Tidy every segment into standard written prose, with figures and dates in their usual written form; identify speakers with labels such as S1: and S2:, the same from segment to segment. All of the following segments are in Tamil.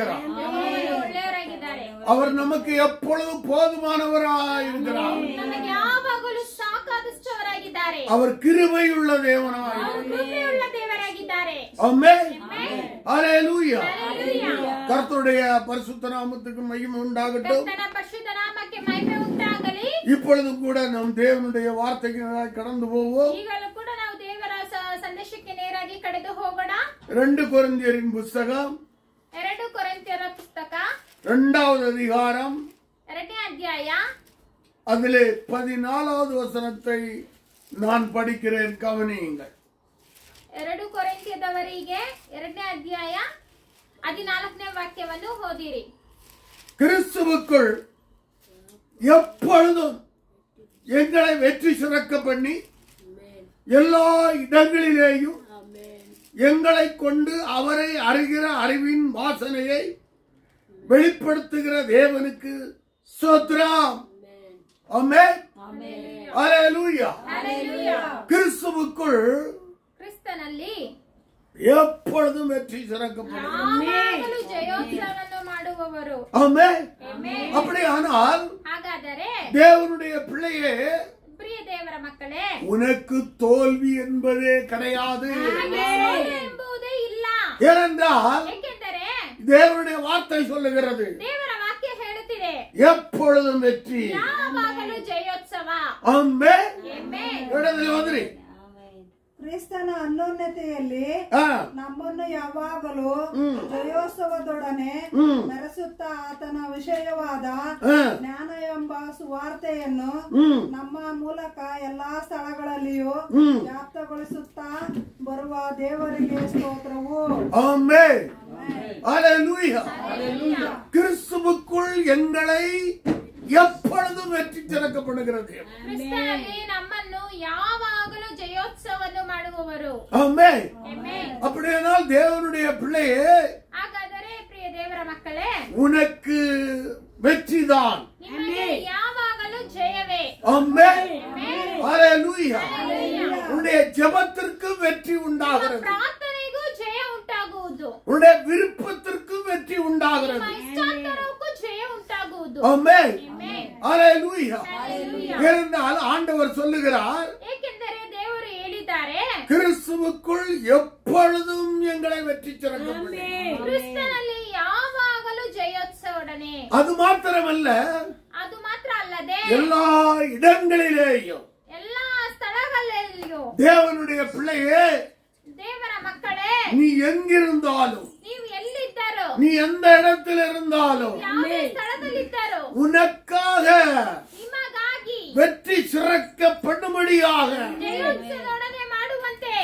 S1: இருக்கிறார். அவர் நமக்கு எப்பொழுதும் போதுமானவராயிருக்கிறார். அவர் கிருபையுள்ள தேவனாயிருக்கிறார். ஆமென். ஹல்லேலூயா. கர்த்தருடைய பரிசுத்த நாமத்துக்கு மகிமை உண்டாகட்டும். இப்பொழுது கூட நம் தேவனுடைய வார்த்தைக்கு கடந்து போவோம். 2 கொரிந்தியரின் புத்தகம்
S2: 2 ಕೊರಿಂಥಿಯರ ಪುಸ್ತಕ
S1: 2வது அதிகாரம்
S2: 2ನೇ ಅಧ್ಯಾಯ
S1: அதிலே 14வது வசனத்தை நான் படிக்கிறேன், கவனியுங்கள்.
S2: 2 ಕೊರಿಂಥಿಯದವರಿಗೆ 2ನೇ ಅಧ್ಯಾಯ 14ನೇ ವಾಕ್ಯವನ್ನು ಓದಿರಿ.
S1: கிறிஸ்துவுக்குள் எப்பொழுதும் எங்களை வெற்றி சிறக்க பண்ணி எல்லா இடங்களிலேயும் எங்களை கொண்டு அவரை அறிகிற அறிவின் வாசனையை வெளிப்படுத்துகிற தேவனுக்கு ஸ்தோத்திரம். ஆமென். ஹல்லேலூயா. கிறிஸ்துவுக்குள்
S2: ಕ್ರಿಸ್ತನಲ್ಲಿ
S1: எப்பொழுதும் வெற்றி சிறக்கப்படுகிறது.
S2: ಜಯೋತ್ಸವವನ್ನು ಮಾಡುವವರು.
S1: ஆமென். அப்படியானால்
S2: ಹಾಗಾದರೆ
S1: தேவனுடைய பிள்ளையே,
S2: ಪ್ರಿಯ ದೇವರ ಮಕ್ಕಳೇ,
S1: உனக்கு தோல்வி என்பதே கிடையாது.
S2: ಎಂಬುದೇ ಇಲ್ಲ.
S1: ஏனென்றால்
S2: ಏಕೆಂದರೆ
S1: தேவனுடைய வார்த்தை சொல்லுகிறது,
S2: ದೇವರ ವಾಕ್ಯ ಹೇಳುತ್ತಿದೆ,
S1: எப்பொழுதும் வெற்றி,
S2: ಯಾವಾಗಲೂ ಜಯೋತ್ಸವ.
S1: ஆமென்.
S2: ಆಮೆನ್.
S1: வந்துರಿ
S3: ಕ್ರಿಸ್ತನ ಅನ್ಯೋನ್ಯತೆಯಲ್ಲಿ ನಮ್ಮನ್ನು ಯಾವಾಗಲೂ ಜಯೋತ್ಸವದೊಡನೆ ಮೆರೆಸುತ್ತಾ ಆತನ ವಿಷಯವಾದ ಜ್ಞಾನ ಎಂಬ ಸುವಾರ್ತೆಯನ್ನು ನಮ್ಮ ಮೂಲಕ ಎಲ್ಲಾ ಸ್ಥಳಗಳಲ್ಲಿಯೂ ವ್ಯಾಪ್ತಗೊಳಿಸುತ್ತಾ ಬರುವ ದೇವರಿಗೆ ಸ್ತೋತ್ರವು.
S1: ஆமென். ஹல்லேலூயா. கிறிஸ்துவுக்குள் எங்களை எப்பொழுதும் வெற்றி சிறக்கப்படுகிறது.
S2: ಕ್ರಿಸ್ತನಲ್ಲಿ ನಮ್ಮನ್ನು ಯಾವಾಗಲೂ ಜಯೋತ್ಸವವನ್ನು ಮಾಡುವವರು.
S1: ஆமென்.
S2: ಆಮೆನ್.
S1: அப்படியானால் தேவனுடைய பிள்ளையே,
S2: ಹಾಗಾದರೆ ಪ್ರಿಯ ದೇವರ ಮಕ್ಕಳೇ,
S1: உனக்கு வெற்றிதான்.
S2: ನಿಮಗೆ ಯಾವಾಗಲೂ ಜಯವೇ.
S1: ஆமென். ஹல்லேலூயா. உன்னுடைய ஜெபத்திற்கு வெற்றி உண்டாகிறது.
S2: ಪ್ರಾರ್ಥನೆಗೂ ಜಯ ಉಂಟಾಗುವುದು.
S1: உன்னுடைய விருப்பத்திற்கு வெற்றி உண்டாகிறது.
S2: ಇಷ್ಟಾರ್ಥಕ್ಕೂ ಜಯ ಉಂಟಾಗುವುದು.
S1: ஆமென்.
S2: ಆಮೆನ್.
S1: ஹல்லேலூயா. ஏனென்றால் ஆண்டவர் சொல்லுகிறார்,
S2: ಏಕೆಂದರೆ ದೇವರು ಹೇಳಿದ್ದಾರೆ,
S1: கிறிஸ்துவுக்குள் எப்பொழுதும் எங்களை வெற்றி சிறக்கப்படுகிறது.
S2: ಕ್ರಿಸ್ತನಲ್ಲಿ ಯಾವಾಗಲೂ ಜಯೋತ್ಸವೊಡನೆ.
S1: அது மாத்திரமல்ல,
S2: ಅದು ಮಾತ್ರ ಅಲ್ಲದೆ
S1: எல்லா இடங்களிலேயும்
S2: ಎಲ್ಲಾ ಸ್ಥಳಗಳಲ್ಲಿಯೂ
S1: தேவனுடைய பிள்ளையே,
S2: ದೇವರ ಮಕ್ಕಳೇ,
S1: நீ எங்கிருந்தாலும்,
S2: ನೀವು ಎಲ್ಲಿದ್ದರೂ,
S1: நீ எந்த இடத்தில் இருந்தாலும்,
S2: ಯಾವುದೇ ಸ್ಥಳದಲ್ಲಿದ್ದರೂ,
S1: உனக்காக
S2: ನಿಮಗಾಗಿ
S1: வெற்றி சிறக்கப்படும்படியாக
S2: ಜಯೋತ್ಸವದೊಡನೆ ಮಾಡುವಂತೆ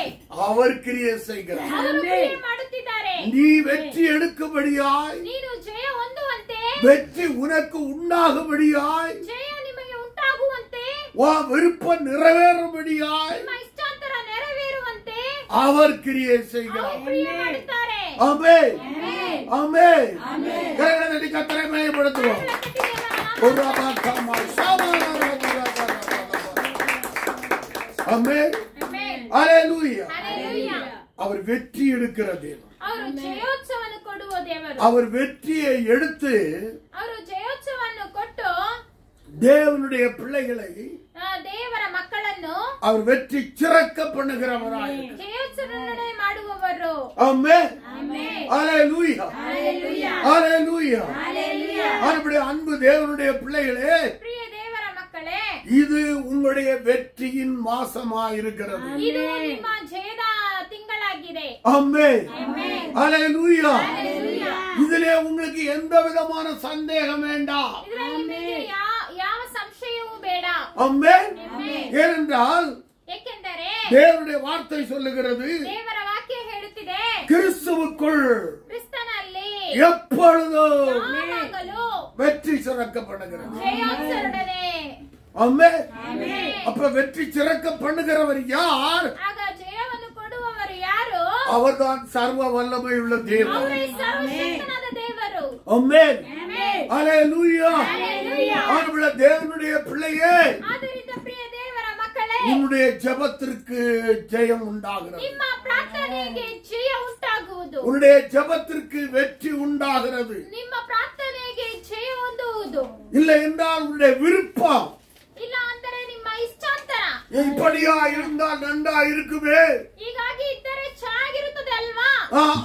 S1: அவர் கிரியை செய்கிறார்.
S2: ಅವರು ಕ್ರಿಯೆ ಮಾಡುತ್ತಿದ್ದಾರೆ.
S1: நீ வெற்றி எடுக்கும்படியாய்,
S2: ನೀನು ಜಯ ಹೊಂದುವಂತೆ,
S1: வெற்றி உனக்கு உண்டாகும்படியாய்,
S2: ಜಯ ನಿಮಗೆ ಉಂಟಾಗುವಂತೆ,
S1: விருப்பம் நிறைவேறும்படியாய்
S2: ನಿಮ್ಮ ಇಷ್ಟಾಂತರ ನೆರವೇರುವಂತೆ
S1: அவர் கிரியை செய்கிறார்.
S2: ಅವರು ಕ್ರಿಯೆ ಮಾಡುತ್ತಾರೆ.
S1: ஆமென். ஆமென். கரங்களை தட்டி கர்த்தரை மகிமைப்படுத்துவோம். ஆமென். ஹல்லேலூயா. அவர் வெற்றி எடுக்கிற தேவன்.
S2: ಅವರು ಜಯೋತ್ಸವವನ್ನು ಕೊಡುವ ದೇವರು.
S1: அவர் வெற்றியை எடுத்து
S2: ಅವರು ಜಯೋತ್ಸವವನ್ನು ಕೊಟ್ಟು
S1: தேவனுடைய பிள்ளைகளை
S2: ದೇವರ ಮಕ್ಕಳನ್ನು
S1: அவர் வெற்றி சிறக்க பண்ணுகிறவராய்
S2: ಜಯೋತ್ಸವದೊಡನೆ ಮಾಡುವವರು.
S1: ஆமென்.
S2: ಆಮೆನ್.
S1: ஹல்லேலூயா.
S2: ಹಲ್ಲೆಲೂಯಾ.
S1: ஹல்லேலூயா.
S2: ಹಲ್ಲೆಲೂಯಾ.
S1: அவருடைய அன்பு தேவனுடைய பிள்ளைகளே,
S2: ಪ್ರಿಯ ದೇವರ ಮಕ್ಕಳೇ,
S1: இது உங்களுடைய வெற்றியின் மாசமாயிருக்கிறது.
S2: ಇದು ನಿಮ್ಮ ಜಯದ ತಿಂಗಳಾಗಿದೆ.
S1: ஆமென்.
S2: ಆಮೆನ್.
S1: ஹல்லேலூயா.
S2: ಹಲ್ಲೆಲೂಯಾ.
S1: இதிலே உங்களுக்கு எந்த விதமான சந்தேகம் வேண்டாம்.
S2: ಇದರಲ್ಲಿ ನಿಮಗೆ ಯಾವ ಸಂಶಯವೂ ಬೇಡ.
S1: ஆமென்.
S2: ಆಮೆನ್.
S1: ஏனென்றால்
S2: ಏಕೆಂದರೆ
S1: தேவனுடைய வார்த்தை சொல்லுகிறது,
S2: ದೇವರ ವಾಕ್ಯ ಹೇಳುತ್ತಿದೆ,
S1: கிறிஸ்துவுக்குள்
S2: ಕ್ರಿಸ್ತನಲ್ಲಿ
S1: எப்பொழுதும்
S2: ಯಾವಾಗಲೂ
S1: வெற்றி சிறக்கப்படுகிறது.
S2: ಜಯೋತ್ಸವದೊಡನೆ.
S1: ஆமென்.
S2: ಆಮೆನ್.
S1: அப்ப வெற்றி சிறக்க பண்ணுகிறவர் யார்?
S2: ಆಗ ಜಯವನ್ನು ಕೊಡುವವರು ಯಾರು?
S1: அவர்தான் சர்வ வல்லமை உள்ள தேவன்.
S2: ಅವರೇ ಸರ್ವಶಕ್ತನಾದ ದೇವರು.
S1: ஆமென்.
S2: ಆಮೆನ್.
S1: ஹல்லேலூயா.
S2: ಹಲ್ಲೆಲೂಯಾ.
S1: ஆண்டவரே, தேவனுடைய பிள்ளையே,
S2: ಆದ್ದರಿಂದ ಪ್ರಿಯ ದೇವರ ಮಕ್ಕಳೇ,
S1: உன்னுடைய ஜெபத்திற்கு ஜெயம் உண்டாகிறது.
S2: ನಿಮ್ಮ ಪ್ರಾರ್ಥನೆಗೆ ಜಯ ಉಂಟಾಗುವುದು.
S1: உன்னுடைய ஜெபத்திற்கு வெற்றி உண்டாகிறது.
S2: ನಿಮ್ಮ ಪ್ರಾರ್ಥನೆಗೆ ಜಯ ಹೊಂದುವುದು.
S1: இல்லை என்றால் உன்னுடைய விருப்பம்
S2: ಇಲ್ಲ ಅಂದರೆ ನಿಮ್ಮ ಇಷ್ಟಾಂತರ
S1: இப்படியா இருந்தால் நன்றா இருக்குமே,
S2: ಹೀಗಾಗಿ ಇದ್ದರೆ ಚೆನ್ನಾಗಿರುತ್ತದೆ ಅಲ್ವಾ?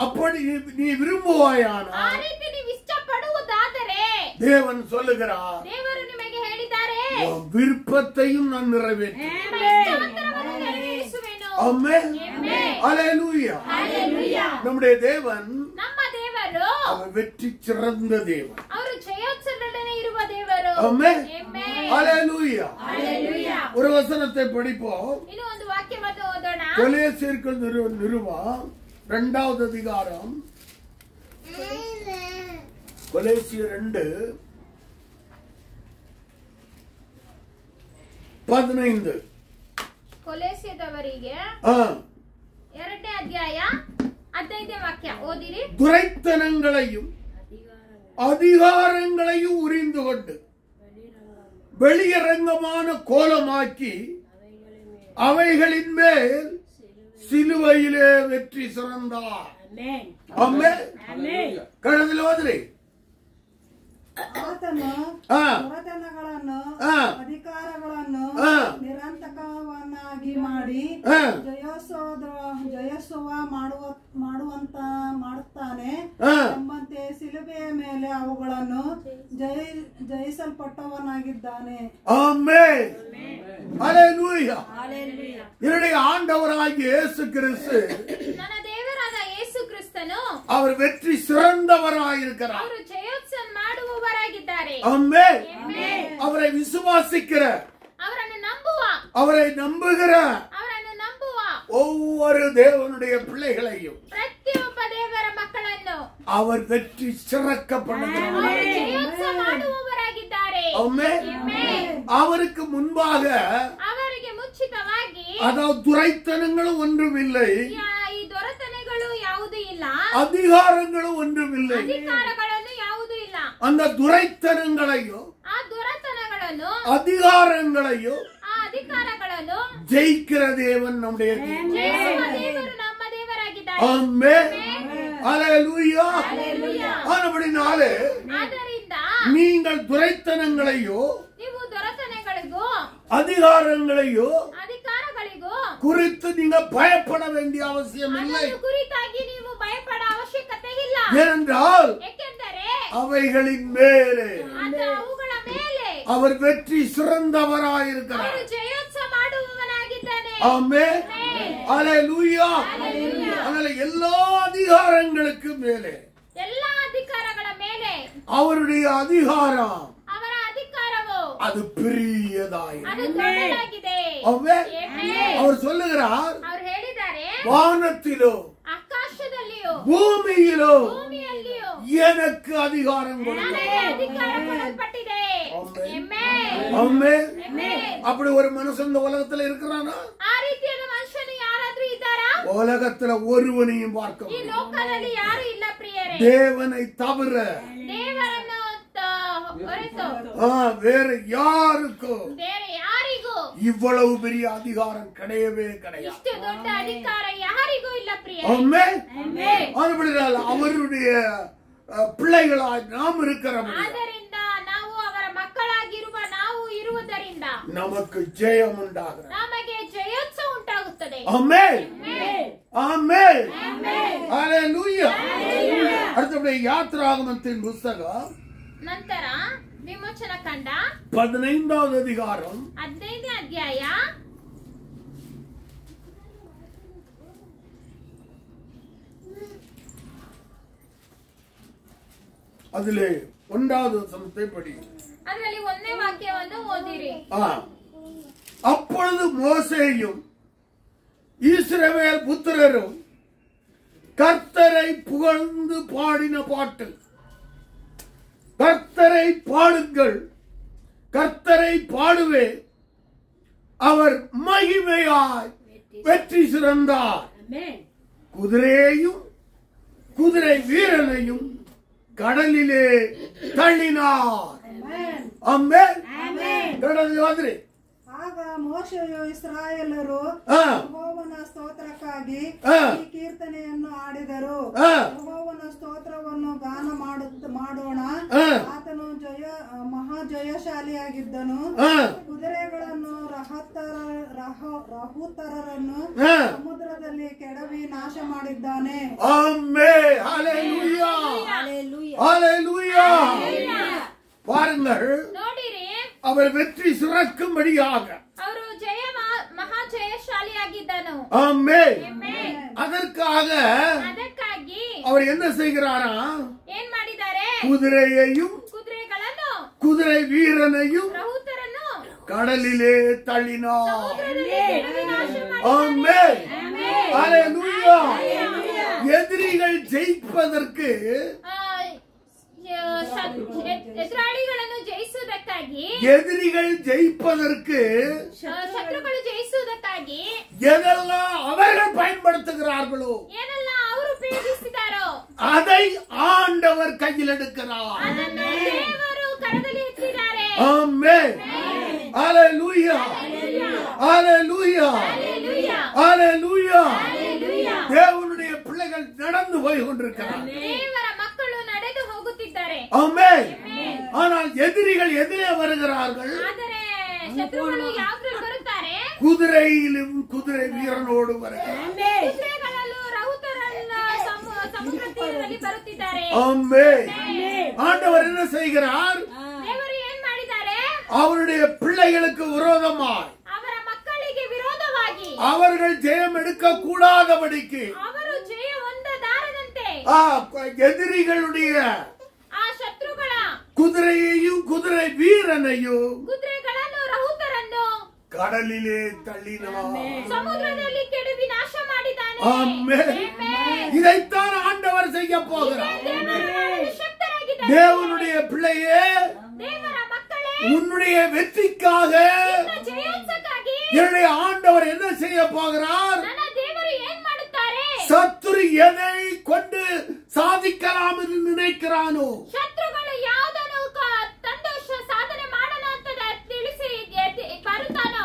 S1: அப்படி நீ விரும்புவாயான
S2: ಆ ರೀತಿ ನೀವು ಇಷ್ಟಪಡುವುದಾದರೆ
S1: தேவன் சொல்லுகிறார்,
S2: ದೇವರು ನಿಮಗೆ ಹೇಳಿದ್ದಾರೆ,
S1: உன் விருப்பத்தையும் நான் நிறைவேற்றேன்.
S2: ನಿಮ್ಮ ಇಷ್ಟಾಂತರವನ್ನು ನೆರವೇರಿಸುವೆನು.
S1: ஆமென்.
S2: ಆಮೆನ್.
S1: ஹல்லேலூயா.
S2: ಹಲ್ಲೆಲೂಯಾ.
S1: நம்முடைய தேவன்
S2: ನಮ್ಮ ದೇವರು
S1: அவர் வெற்றி சிறந்த தேவன்.
S2: ಅವರು ಜಯೋತ್ಸವದೊಡನೆ ಇರುವ ದೇವರು.
S1: ஆமென்.
S2: ಆಮೆನ್.
S1: ஹல்லேலூயா.
S2: ಹಲ್ಲೆಲೂಯಾ.
S1: ஒரு வசனத்தை படிப்போம்.
S2: ಇನ್ನು ಒಂದು ವಾಕ್ಯವನ್ನು ಓದೋಣ.
S1: கொலேசியர்கள் நிருபம் 2வது அதிகாரம், கொலேசியர் 2:15.
S2: ಕೊಲೋಸ್ಯದವರಿಗೆ 2ನೇ ಅಧ್ಯಾಯ 15ನೇ ವಾಕ್ಯ ಓದಿರಿ.
S1: துரைத்தனங்களையும் அதிகாரங்களையும் உரிந்து கொண்டு வெளியரங்கமான கோலமாக்கி அவைகளின் மேல் சிலுவையிலே வெற்றி சிறந்தார். ஆமென். ಕಳೆದಲ್ಲಿ ಹೋದ್ರಿ.
S3: ಆತನು ಹೊರತನಗಳನ್ನು ಅಧಿಕಾರಗಳನ್ನು ನಿರಂತಕವನ್ನಾಗಿ ಮಾಡಿ ಜಯೋತ್ಸವ ಮಾಡುತ್ತಾನೆ ಎಂಬಂತೆ ಸಿಲುಬೆಯ ಮೇಲೆ ಅವುಗಳನ್ನು ಜಯಿಸಲ್ಪಟ್ಟವನಾಗಿದ್ದಾನೆ.
S1: ஆமென். ஹல்லேலூயா. என்னுடைய ஆண்டவராகிய இயேசு கிறிஸ்து
S2: ನನ್ನ ದೇವರಾದ ಯೇಸು ಕ್ರಿಸ್ತನು
S1: அவர் வெற்றி சிறந்தவராயிருக்கிறார்.
S2: ಅವರು ಜಯೋತ್ಸವ ಮಾಡುವವರಾಗಿದ್ದಾರೆ.
S1: ஆமென்.
S2: ಆಮೆನ್.
S1: அவரை விசுவாசிக்கிற,
S2: ಅವರನ್ನು ನಂಬುವ,
S1: அவரை நம்புகிற
S2: ಅವರನ್ನು ನಂಬುವ
S1: ஒவ்வொரு தேவனுடைய பிள்ளைகளையும்
S2: ಪ್ರತಿಯೊಬ್ಬ ದೇವರ ಮಕ್ಕಳನ್ನು
S1: அவர் வெற்றி சிறக்க பண்ணுகிறார்.
S2: ಅವರು ಜಯೋತ್ಸವ ಮಾಡುವವರಾಗಿದ್ದಾರೆ.
S1: ஆமென்.
S2: ಆಮೆನ್.
S1: அவருக்கு முன்பாக
S2: ಅವರಿಗೆ ಮುಂಚಿತವಾಗಿ
S1: அதாவது துரைத்தனங்களும் ஒன்றுமில்லை,
S2: ಈ ದೊರೆತನೆಗಳು ಯಾವುದೂ ಇಲ್ಲ,
S1: அதிகாரங்களும் ஒன்றுமில்லை.
S2: ಅಧಿಕಾರಗಳನ್ನು ಯಾವುದೂ ಇಲ್ಲ.
S1: அந்த துரைத்தனங்களையும்
S2: ಆ ದೊರೆತನಗಳನ್ನು
S1: அதிகாரங்களையும்
S2: ಆ ಅಧಿಕಾರಗಳನ್ನು
S1: ஜெயிக்கிற தேவன் நம்முடைய தேவன்.
S2: ಜಯಿಸುವ ದೇವರು ನಮ್ಮ ದೇವರಾಗಿದ್ದಾರೆ.
S1: ஆமென். ஹல்லேலூயா.
S2: ಹಲ್ಲೆಲೂಯಾ.
S1: ஆனபடினாலே
S2: ಆದ್ದರಿಂದ
S1: நீங்கள் துரைத்தனங்களையோ
S2: ನೀವು ದೊರೆತನೆಗಳಿಗೂ
S1: அதிகாரங்களையோ
S2: ಅಧಿಕಾರಗಳಿಗೂ
S1: குறித்து நீங்க பயப்பட வேண்டிய அவசியம் இல்லை.
S2: ಅದನ್ನು ಕುರಿತಾಗಿ ನೀವು ಭಯಪಡ ಅವಶ್ಯಕತೆ ಇಲ್ಲ.
S1: ஏனென்றால்
S2: ಏಕೆಂದರೆ
S1: அவைகளின் மேலே
S2: ಅವುಗಳ ಮೇಲೆ
S1: அவர் வெற்றி சிறந்தவராயிருக்கிறார்.
S2: ಅವರು ಜಯೋತ್ಸವ ಮಾಡುವವನಾಗಿದ್ದಾನೆ.
S1: ஆமென். ஹல்லேலூயா. அதனால எல்லா அதிகாரங்களுக்கு மேலே
S2: ಎಲ್ಲಾ ಅಧಿಕಾರಗಳ ಮೇಲೆ
S1: அவருடைய அதிகாரம்
S2: ಅವರ ಅಧಿಕಾರವು
S1: அது பெரியதாயிரு.
S2: ಅದು ದೊಡ್ಡದಾಗಿದೆ.
S1: ஆமென்.
S2: ಆಮೆನ್.
S1: அவர் சொல்லுகிறார்,
S2: ಅವರು ಹೇಳಿದ್ದಾರೆ,
S1: வானத்திலோ
S2: ಆಕಾಶದಲ್ಲಿಯೋ
S1: பூமியிலோ
S2: ಭೂಮಿಯಲ್ಲಿಯೋ
S1: எனக்கு அதிகாரம் கொடுத்தார்.
S2: ನನಗೆ ಅಧಿಕಾರ ಕೊಡಲ್ಪಟ್ಟಿದೆ.
S1: ಆಮೆನ್.
S2: ಆಮೆನ್.
S1: ஆமென்.
S2: ಆಮೆನ್.
S1: அப்படி ஒரு மனுஷன் இந்த உலகத்துல இருக்கிறானா?
S2: ಆ ರೀತಿಯಾದ ಮನುಷ್ಯನು ಯಾರಾದ್ರೂ ಇದ್ದಾರಾ?
S1: உலகத்துல ஒருவனையும் பார்க்க
S2: ಈ
S1: முடியாது.
S2: ಲೋಕದಲ್ಲಿ ಯಾರು ಇಲ್ಲ ಪ್ರಿಯರೇ.
S1: தேவனை தவிர
S2: ದೇವರನ್ನು ಹೊರತು
S1: வேற யாருக்கோ
S2: ಬೇರೆ ಯಾರಿಗೂ
S1: இவ்வளவு பெரிய அதிகாரம் கிடையவே கிடையாது.
S2: ಇಷ್ಟು ದೊಡ್ಡ ಅಧಿಕಾರ ಯಾರಿಗೂ ಇಲ್ಲ ಪ್ರಿಯರೇ.
S1: ஆமென்.
S2: ಆಮೆನ್.
S1: அதுபடியால் அவருடைய பிள்ளைகளாய் நாம் இருக்கிறோம்.
S2: ಆದ್ದರಿಂದ ನಾವು ಅವರ ಮಕ್ಕಳಾಗಿರುವ ನಾವು ಇರುವುದರಿಂದ
S1: நமக்கு ஜெயம் உண்டாகிறது.
S2: ನಮಗೆ ಜಯೋತ್ಸವ ಉಂಟಾಗುತ್ತದೆ.
S1: ஆமென்.
S2: ಆಮೆನ್.
S1: ஆமென்.
S2: ಆಮೆನ್.
S1: ஹல்லேலூயா. அடுத்தபடி யாத்திராகமத்தின் புத்தகம்
S2: ನಂತರ ವಿಮೋಚನ ಕಂಡ
S1: 15வது அதிகாரம்
S2: 15ನೇ ಅಧ್ಯಾಯ
S1: அதிலே 1வது வசனத்தை படி.
S2: ಅದರಲ್ಲಿ 1ನೇ ವಾಕ್ಯವನ್ನು ಓದಿರಿ.
S1: அப்பொழுது மோசேயும் இஸ்ரவேல் புத்திரரும் கர்த்தரை புகழ்ந்து பாடின பாட்டு, கர்த்தரை பாடுங்கள், கர்த்தரை பாடுவே, அவர் மகிமையாய் வெற்றி சிறந்தார், குதிரையையும் குதிரை வீரனையும் கடலிலே தள்ளினார். ஆமென். கடலில் வந்து
S3: ಆಗ ಮೋಶೆಯು ಇಸ್ರಾಯೇಲರು ಯೆಹೋವನ ಸ್ತೋತ್ರಕ್ಕಾಗಿ ಈ ಕೀರ್ತನೆಯನ್ನು ಹಾಡಿದರು. ಯೆಹೋವನ ಸ್ತೋತ್ರವನ್ನು ಗಾನ ಮಾಡೋಣ, ಆತನು ಮಹಾಜಯಶಾಲಿಯಾಗಿದ್ದನು. ಕುದುರೆಗಳನ್ನು ರಹುತರರನ್ನು ಸಮುದ್ರದಲ್ಲಿ ಕೆಡವಿ ನಾಶ ಮಾಡಿದ್ದಾನೆ.
S1: பாருங்கள், அவர் வெற்றி சிறக்கும்படியாக அதற்காக அவர் என்ன செய்கிறாரா? குதிரையையும் குதிரை வீரனையும் கடலிலே தள்ளினார். எதிரிகள் ஜெயிப்பதற்கு எதிரிகள் ஜெயிப்பதற்கு எதெல்லாம் அவர்கள் பயன்படுத்துகிறார்களோ அதை ஆண்டவர் கையில் எடுக்கிறார். ஆமென். ஹalleluya. ஹalleluya. ஹalleluya. தேவனுடைய பிள்ளைகள் நடந்து போய் கொண்டிருக்கிறார்கள். ஆமென். ஆனால் எதிரிகள் எதிரே வருகிறார்கள். குதிரையிலும் குதிரை வீரனோடு வருகிறார்கள். ஆமென். ஆண்டவர் என்ன செய்கிறார்? அவருடைய பிள்ளைகளுக்கு விரோதமாய் அவர்கள் ஜெயம் எடுக்க கூடாதபடிக்கு எதிரிகளுடைய குதிரையையும் குதிரை வீரனையும் கடலிலே தள்ளினார். இதைத்தான் ஆண்டவர் செய்ய போகிறார். தேவனுடைய பிள்ளையே, உன்னுடைய வெற்றிக்காக என்னுடைய ஆண்டவர் என்ன செய்ய போகிறார்? சத்துரு எதை கொண்டு சாதிக்கலாம் என்று நினைக்கிறானோ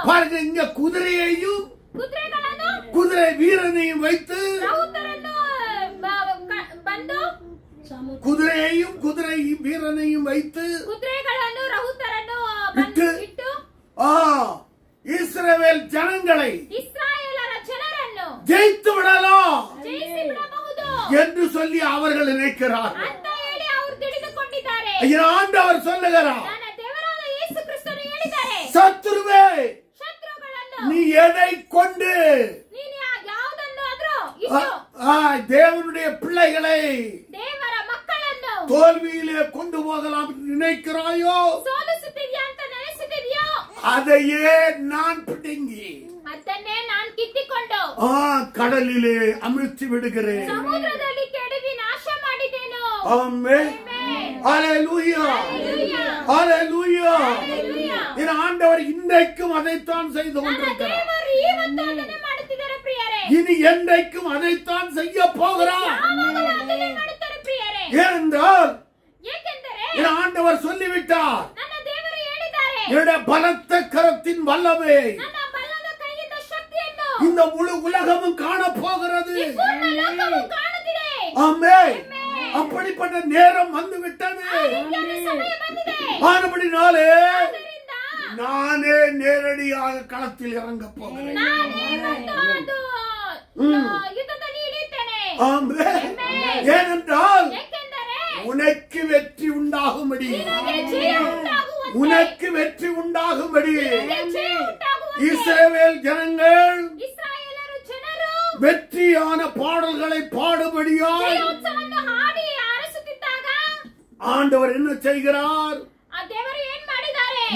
S1: பாருங்க, இங்க குதிரையையும் குதிரை வீரனையும் வைத்து குதிரையையும் குதிரை வீரனையும் வைத்து இஸ்ரவேல் ஜனங்களை ஜெயித்து விடலாம் என்று சொல்லி அவர்கள் நினைக்கிறார்கள். ஆண்டவர் சொல்லுகிறார், சத்துருவே, நீ எதை கொண்டு தேவனுடைய பிள்ளைகளை தோல்வியிலே கொண்டு போகலாம் நினைக்கிறாயோ அதையே நான் பிடுங்கி கடலிலே அமிழ்த்தி விடுகிறேன். ஆண்டவர் இன்றைக்கும் அதைத்தான் செய்து கொண்டிருக்கிறார். இனி என்றைக்கும் அதைத்தான் செய்ய போகிறார். ஏனென்றால் ஆண்டவர் சொல்லிவிட்டார், என்னுடைய பலத்த கரத்தின் வல்லமை இந்த முழு உலகமும் காணப்போகிறது. ஆமென். அப்படிப்பட்ட நேரம் வந்துவிட்டது. ஆனபடினாலே நானே நேரடியாக களத்தில் இறங்க போகிறேன். ஏனென்றால் உனக்கு வெற்றி உண்டாகும்படி உனக்கு வெற்றி உண்டாகும்படி இஸ்ரவேல் ஜனங்கள் வெற்றியான பாடல்களை பாடும்படியாய் ஆண்டவர் என்ன செய்கிறார்?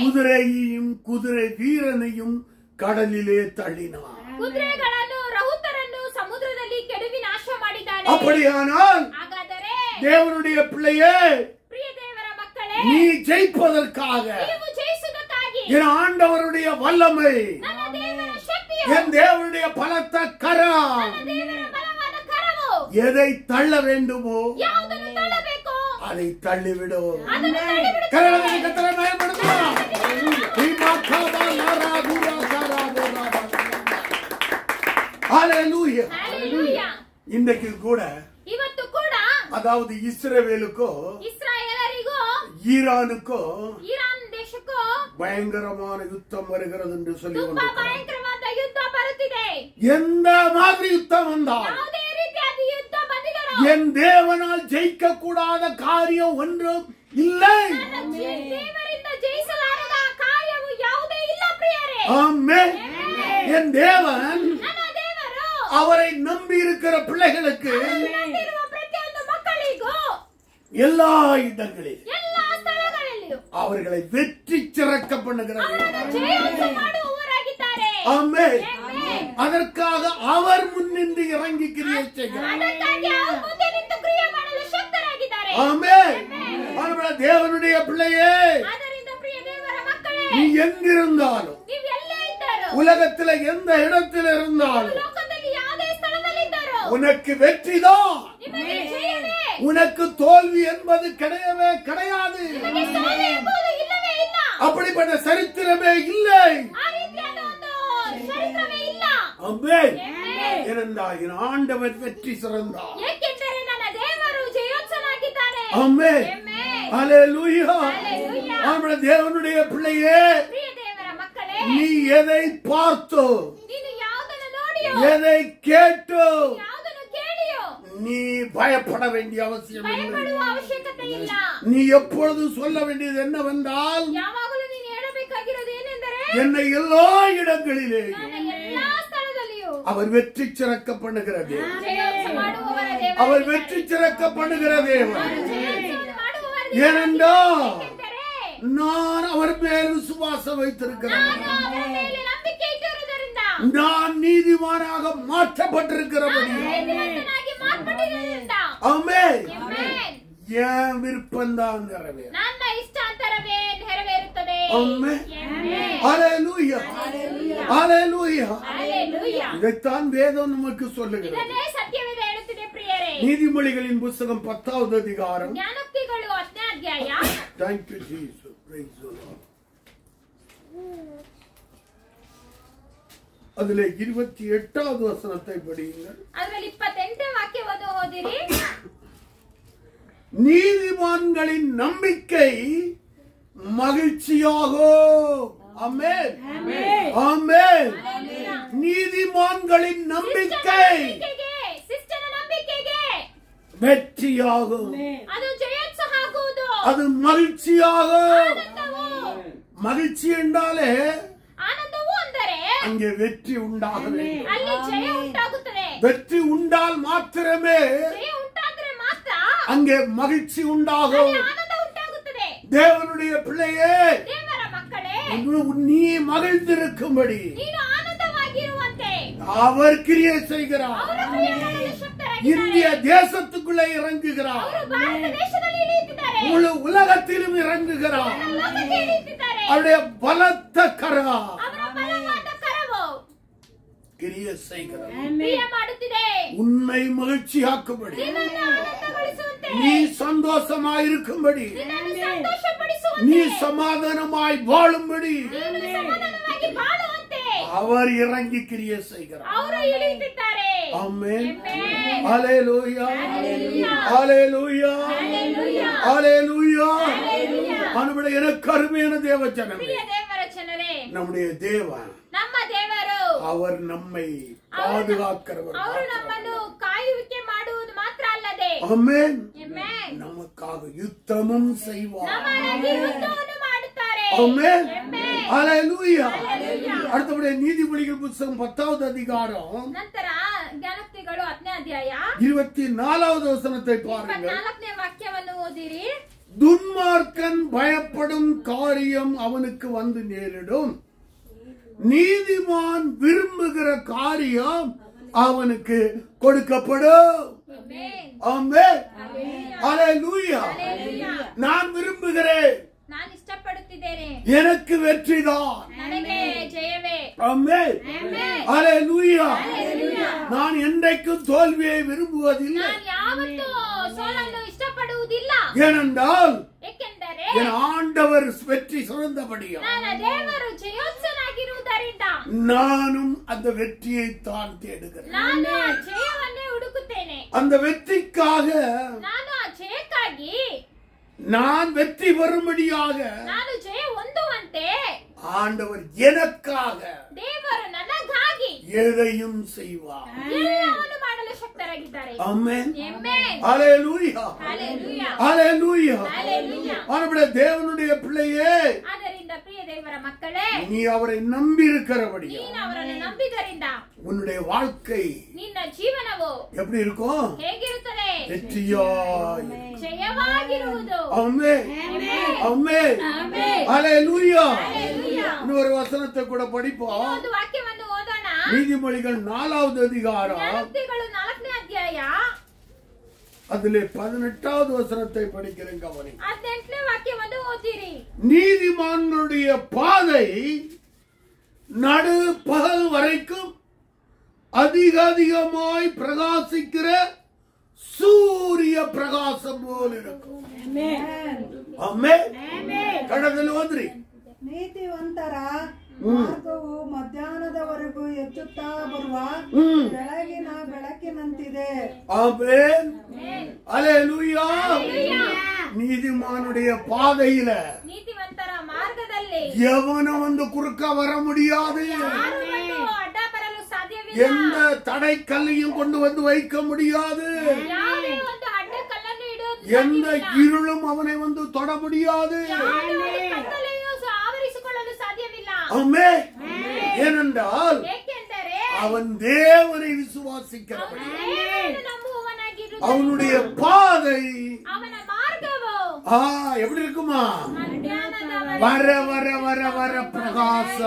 S1: குதிரையையும் குதிரை வீரனையும் கடலிலே தள்ளினார். அப்படியானால் தேவனுடைய பிள்ளையே, நீ ஜெயிப்பதற்காக என் ஆண்டவருடைய வல்லமை, என் தேவனுடைய பலத்த கரம் எதை தள்ள வேண்டுமோ அதை தள்ளிவிடும். கரங்களை கர்த்தரை மகிமைப்படுத்துவோம். இன்றைக்கு கூட
S2: ಇವತ್ತು ಕೂಡ
S1: அதாவது இஸ்ரவேலுக்கோ
S2: ಇಸ್ರಾಯೇಲರಿಗೂ
S1: ஈரானுக்கோ
S2: ಇರಾನ್ ದೇಶಕ್ಕೂ
S1: பயங்கரமான யுத்தம் வருகிறது என்று சொல்லி
S2: ತುಂಬಾ ಭಯಂಕರವಾದ ಯುದ್ಧ ಬರುತ್ತಿದೆ.
S1: எந்த மாதிரி யுத்தம் வந்தால்
S2: ಯಾವುದೇ ರೀತಿಯಾದ ಯುದ್ಧ ಬಂದಿದರೂ
S1: என் தேவனால் ஜெயிக்க கூடாத காரியம் ஒன்றும் இல்லை.
S2: ದೇವರಿಂದ ಜಯಿಸಲಾರದ ಕಾರ್ಯವು ಯಾವುದೇ ಇಲ್ಲ ಪ್ರಿಯರೇ.
S1: ஆமென். என் தேவன்
S2: ನನ್ನ ದೇವರು
S1: அவரை நம்பி இருக்கிற பிள்ளைகளுக்கு
S2: ನಂಬಿರುವ ಪ್ರತಿಯೊಂದು ಮಕ್ಕಳಿಗೂ
S1: எல்லா இடங்களில்
S2: ಎಲ್ಲಾ ಸ್ಥಳಗಳಲ್ಲಿಯೂ
S1: அவர்களை வெற்றி சிறக்க பண்ணுகிறார்.
S2: ಜಯೋತ್ಸವ ಮಾಡುವವರಾಗಿದ್ದಾರೆ.
S1: ஆமென்.
S2: ಆಮೆನ್.
S1: அதற்காக அவர் முன்னின்று இறங்கி கிரியை செய்கிறார்.
S2: ಅದಕ್ಕಾಗಿ ಅವರು ಮುಂದೆ ನಿಂತು ಕ್ರಿಯೆ ಮಾಡಲು ಶಕ್ತರಾಗಿದ್ದಾರೆ.
S1: ஆமென். அவருடைய தேவனுடைய பிள்ளையே,
S2: ಆದ್ದರಿಂದ ಪ್ರಿಯ ದೇವರ ಮಕ್ಕಳೇ,
S1: நீ எங்கிருந்தாலும்
S2: ನೀವು ಎಲ್ಲೇ ಇದ್ದರೂ
S1: உலகத்துல எந்த இடத்தில் இருந்தாலும்
S2: ಲೋಕದಲ್ಲಿ ಯಾವುದೇ ಸ್ಥಳದಲ್ಲಿದ್ದರೂ
S1: உனக்கு வெற்றிதான்.
S2: ನಿಮಗೆ ಜಯವೇ,
S1: உனக்கு தோல்வி என்பது கிடையவே கிடையாது.
S2: ನಿಮಗೆ ಸೋಲು ಎಂಬುದು ಇಲ್ಲವೇ ಇಲ್ಲ.
S1: அப்படிப்பட்ட சரித்திரமே இல்லை.
S2: ಆ ರೀತಿಯಾದ ಒಂದು ಚರಿತ್ರವೇ ಇಲ್ಲ.
S1: ஆமென்.
S2: ಆಮೆನ್.
S1: ஏனென்றால் என் ஆண்டவர் வெற்றி சிறந்தார்.
S2: ಏಕೆಂದರೆ ನನ್ನ ದೇವರು ಜಯೋತ್ಸವನಾಗಿದ್ದಾನೆ.
S1: ஆமென்.
S2: ಆಮೆನ್.
S1: ஹல்லேலூயா.
S2: ஹல்லேலூயா.
S1: நம்முடைய தேவனுடைய பிள்ளையே,
S2: ಪ್ರಿಯ ದೇವರ ಮಕ್ಕಳೇ,
S1: நீ எதை பார்த்தோ
S2: ನೀನು ಯಾವುದನ್ನು ನೋಡಿಯೋ,
S1: எதை கேட்டோ
S2: ಯಾವುದನ್ನು ಕೇಳಿಯೋ,
S1: நீ பயப்பட வேண்டிய அவசியம் இல்லை.
S2: ಭಯಪಡುವ ಅವಶ್ಯಕತೆ ಇಲ್ಲ.
S1: நீ எப்பொழுது சொல்ல வேண்டியது என்னவென்றால்,
S2: ಯಾವಾಗಲೂ ನೀನು ಹೇಳಬೇಕಾಗಿರೋದು ಏನೆಂದರೆ,
S1: என்னை எல்லா இடங்களிலே
S2: ನನ್ನ ಎಲ್ಲಾ ಸ್ಥಳದಲ್ಲಿಯೂ
S1: அவர் வெற்றி சிறக்க பண்ணுகிற தேவன்.
S2: ಜಯೋತ್ಸವ ಮಾಡುವವರ ದೇವರು,
S1: அவர் வெற்றி சிறக்க பண்ணுகிற தேவன்.
S2: ಜಯೋತ್ಸವ ಮಾಡುವವರ
S1: ஏனென்றால்
S2: ಏಕೆಂದರೆ
S1: நான் அவர் மேல் விசுவாசம் வைத்திருக்கிறேன்.
S2: ನಾನು ಅವರ ಮೇಲೆ ನಂಬಿಕೆ ಇಟ್ಟಿರುವುದರಿಂದ,
S1: நான் நீதிமானாக மாற்றப்பட்டிருக்கிறபடி.
S2: ನೀತಿವಂತನಾಗಿ ಮಾರ್ಪಟ್ಟಿರುವುದರಿಂದ,
S1: ஆமென்.
S2: ಆಮೆನ್.
S1: என் விருப்பம் தான் நிறைவேறும்.
S2: ನನ್ನ ಇಷ್ಟಾಂತರವೇ ನೆರವೇರುತ್ತದೆ.
S1: ஆமென்.
S2: ಆಮೆನ್.
S1: ஹல்லேலூயா. ஹல்லேலூயா.
S2: ಹಲ್ಲೆಲೂಯಾ.
S1: இதைத்தான் வேதம் நமக்கு சொல்லுகிறது.
S2: ಇದನ್ನೇ ಸತ್ಯವೇದ ಹೇಳುತ್ತಿದೆ ಪ್ರಿಯರೇ.
S1: நீதிமொழிகளின் புத்தகம் 10வது அதிகாரம்.
S2: ಜ್ಞಾನೋಕ್ತಿಗಳು 10ನೇ ಅಧ್ಯಾಯ.
S1: Thank you, Jesus. Praise the Lord. அதிலே 28வது வசனத்தை படியுங்கள்.
S2: ಅದರಲ್ಲಿ 28ನೇ ವಾಕ್ಯವನ್ನು ಓದಿರಿ.
S1: நீதிமான்களின் நம்பிக்கை மகிழ்ச்சியாகும். ஆமென். ஆமென். நீதிமான்களின் நம்பிக்கை
S2: ಶಿಷ್ಟನ ನಂಬಿಕೆಗೆ
S1: வெற்றியாகும்.
S2: ಅದು ಜಯೋತ್ಸವ ಆಗುವುದು.
S1: அது மகிழ்ச்சியாகும்.
S2: ಆನಂದವು,
S1: மகிழ்ச்சி என்றாலே
S2: ಆನಂದವು ಅಂದರೆ
S1: அங்கே வெற்றி உண்டாக வேண்டும்.
S2: ಅಲ್ಲಿ ಜಯ ಉಂಟಾಗುತ್ತದೆ.
S1: வெற்றி உண்டால் மாத்திரமே
S2: ಜಯ ಉಂಟಾದ್ರೆ ಮಾತ್ರ
S1: அங்கே மகிழ்ச்சி உண்டாகும்.
S2: ಅಲ್ಲಿ ಆನಂದ ಉಂಟಾಗುತ್ತದೆ.
S1: தேவனுடைய பிள்ளையே,
S2: ದೇವರ ಮಕ್ಕಳೇ,
S1: நீ மகிழ்ந்திருக்கும்படி
S2: ನೀನು ಆನಂದವಾಗಿರುವಂತೆ
S1: அவர் கிரியை செய்கிறார்.
S2: ಅವರು ಕ್ರಿಯೆ ಮಾಡಲು ಶಕ್ತರಾಗಿದ್ದಾರೆ.
S1: இந்திய தேசத்துக்குள்ளே இறங்குகிறார்.
S2: ಅವರು ಭಾರತ ದೇಶದಲ್ಲಿ ಇಳಿಯುತ್ತಿದ್ದಾರೆ.
S1: முழு உலகத்திலும் இறங்குகிறார்.
S2: ಲೋಕಕ್ಕೆ ಇಳಿಯುತ್ತಿದ್ದಾರೆ.
S1: அவருடைய பலத்த கரம்
S2: ಅವರ ಬಲವಾದ ಕರವು
S1: கிரியை செய்கிறார்.
S2: ಕ್ರಿಯೆ ಮಾಡುತ್ತಿದೆ.
S1: உன்னை மகிழ்ச்சியாக்கும்படி,
S2: ನಿನ್ನನ್ನು ಆನಂದಗೊಳಿಸುವಂತೆ,
S1: நீ சந்தோஷமாயிருக்கும்படி,
S2: ನಿನ್ನನ್ನು ಸಂತೋಷಪಡಿಸುವಂತೆ,
S1: நீ சமாதானமாய் வாழும்படி
S2: ನೀನು ಸಮಾಧಾನವಾಗಿ ಬಾಳುವಂತೆ
S1: அவர் இறங்கி கிரியை செய்கிறார்.
S2: ಅವರು ಇಳಿಯುತ್ತಿದ್ದಾರೆ.
S1: ஆமென்.
S2: ಆಮೆನ್.
S1: ஹல்லேலூயா.
S2: ஹல்லேலூயா.
S1: ஹல்லேலூயா.
S2: ஹல்லேலூயா.
S1: ஹல்லேலூயா.
S2: ஹல்லேலூயா.
S1: நம்முடைய எனக்கு அருமையான தேவஜனமே,
S2: ಪ್ರಿಯ ದೇವರ ಜನರೇ,
S1: நம்முடைய தேவன்
S2: ನಮ್ಮ ದೇವರು
S1: அவர் நம்மை பாதுகாக்கிறவர்.
S2: ಅವರು ನಮ್ಮನ್ನು ಕಾಯುವಿಕೆ ಮಾಡುವುದು ಮಾತ್ರ ಅಲ್ಲದೆ,
S1: ஆமென்.
S2: ಆಮೆನ್,
S1: நமக்காக யுத்தமும் செய்வார்.
S2: ನಮಗಾಗಿ ಯುದ್ಧವನ್ನು ಮಾಡುತ್ತಾರೆ.
S1: ஆமென்.
S2: ಆಮೆನ್.
S1: ஹல்லேலூயா.
S2: ஹல்லேலூயா.
S1: அடுத்தபடியாக நீதிமொழிகள் புத்தகம் 10வது அதிகாரம்
S2: ನಂತರ ಜ್ಞಾನೋಕ್ತಿಗಳು 10ನೇ ಅಧ್ಯಾಯ
S1: 24வது வசனத்தை பாருங்கள்.
S2: 24ನೇ ವಾಕ್ಯವನ್ನು ಓದಿರಿ.
S1: துன்மார்க்கன் பயப்படும் காரியம் அவனுக்கு வந்து நேரிடும், நீதிமான் விரும்புகிற காரியம் அவனுக்கு கொடுக்கப்படும்.
S2: ಆಮೆನ್.
S1: ஆமென்.
S2: ಹಲ್ಲೇಲೂಯಾ.
S1: ஹல்லேலூயா.
S2: ಹಲ್ಲೇಲೂಯಾ.
S1: நான் விரும்புகிறேன்,
S2: ನಾನು ಇಷ್ಟಪಡುತ್ತಿದ್ದೇನೆ,
S1: எனக்கு வெற்றிதான்.
S2: ನನಗೆ ಜಯವೇ.
S1: ஆமென்.
S2: ಆಮೆನ್.
S1: ஹல்லேலூயா.
S2: ಹಲ್ಲೇಲೂಯಾ.
S1: நான் என்றைக்கும் தோல்வியை விரும்புவதில்லை.
S2: ನಾನು ಯಾವತ್ತೂ ಸೋಲನ್ನು ಇಷ್ಟಪಡುವುದಿಲ್ಲ.
S1: ஏனென்றால்
S2: ಏಕೆಂದರೆ
S1: என் ஆண்டவர் வெற்றி சிறந்தபடியா
S2: ನನ್ನ ದೇವರು ಜಯೋತ್ಸವನಾಗಿರುವುದರಿಂದ
S1: நானும் அந்த வெற்றியை தான் தேடுகிறேன்.
S2: ನಾನು ಆ ಜಯವನ್ನೇ ಹುಡುಕುತ್ತೇನೆ.
S1: அந்த வெற்றிக்காக
S2: ನಾನು ಆ ಜಯಕ್ಕಾಗಿ
S1: நான் வெற்றி பெறும்படியாக
S2: ನಾನು ಜಯ ಹೊಂದುವಂತೆ
S1: ஆண்டவர் எனக்காக
S2: ದೇವರು ನನಗಾಗಿ
S1: எதையும் செய்வார்.
S2: ಎಲ್ಲವನ್ನೂ ಮಾಡಲು ಶಕ್ತರಾಗಿದ್ದಾರೆ.
S1: ஆமென்.
S2: ಆಮೆನ್.
S1: ஹalleluya.
S2: ஹalleluya.
S1: ஹalleluya.
S2: ஹalleluya.
S1: ஆண்டவரே தேவனுடைய பிள்ளையே,
S2: ಆದ್ದರಿಂದ ಪ್ರಿಯ ದೇವರ ಮಕ್ಕಳೇ,
S1: நீ அவரை நம்பி இருக்கிறபடியா
S2: ನೀನು ಅವರನ್ನು ನಂಬಿದ್ದರಿಂದ
S1: உன்னுடைய வாழ்க்கை
S2: ನಿನ್ನ ಜೀವನವು
S1: எப்படி இருக்கும்?
S2: ಹೇಗಿರುತ್ತದೆ?
S1: வெற்றியாய்.
S2: ಜಯವಾಗಿರುವುದು.
S1: ஆமென்.
S2: ಆಮೆನ್.
S1: ஆமென்.
S2: ಆಮೆನ್.
S1: ஹalleluya.
S2: ஹalleluya.
S1: இன்னொரு வசனத்தை கூட படிப்போம்.
S2: ಒಂದು ವಾಕ್ಯವನ್ನು ಓದೋಣ.
S1: நீதிமொழிகள் 4வது அதிகாரம்
S2: ಜ್ಞಾನೋಕ್ತಿಗಳು 4ನೇ ಅಧ್ಯಾಯ
S1: அதிலே 18வது வசனத்தை படிக்கிறேன், கவனி.
S2: 18ನೇ ವಾಕ್ಯವನ್ನು ಓದಿರಿ.
S1: நீதிமான்களுடைய பாதை நடு பகல் வரைக்கும் அதிகமாய் பிரகாசிக்கிற சூரிய பிரகாசம் போல் இருக்கும். ஆமென். ಕಡದಲ್ಲಿ ಓದ್ರಿ.
S3: ನೀತಿವಂತರ ಮಾರ್ಗವು ಮಧ್ಯಾಹ್ನದವರೆಗೂ ಹೆಚ್ಚುತ್ತಾ ಬರುವ ಬೆಳಗಿನ ಬೆಳಕಿನಂತಿದೆ.
S1: ஆமென். ஹalleluya. நீதிமானுடைய பாதையில
S2: ನೀತಿವಂತರ ಮಾರ್ಗದಲ್ಲಿ
S1: எவனும் வந்து குறுக்க வர முடியாது.
S2: ಯಾರೂ ಬಂದು ಅಡ್ಡ ಬರಲು ಸಾಧ್ಯವಿಲ್ಲ.
S1: எந்த தடை கல்லையும் கொண்டு வந்து வைக்க முடியாது.
S2: ಯಾವುದೇ ಒಂದು ಅಡ್ಡ ಕಲ್ಲನ್ನು ಇಡುವುದು
S1: எந்த
S2: ಸಾಧ್ಯವಿಲ್ಲ.
S1: இருளும் அவனை வந்து தொட முடியாது.
S2: ಯಾವುದೇ ಒಂದು ಕತ್ತಲೆಯೂ ಆವರಿಸಿಕೊಳ್ಳಲು ಸಾಧ್ಯವಿಲ್ಲ.
S1: ஆமென். ஏனென்றால்
S2: ಏಕೆಂದರೆ
S1: அவன் தேவனை விசுவாசிக்கிறவன்.
S2: ದೇವರನ್ನು ನಂಬುವವನಾಗಿರುತ್ತಾನೆ.
S1: அவனுடைய பாதை
S2: ಅವನ ಮಾರ್ಗವು
S1: எப்படி இருக்குமா?
S2: ಮಧ್ಯಾಹ್ನದವರೆಗೂ
S1: வர வர வர வர பிரகாಶ.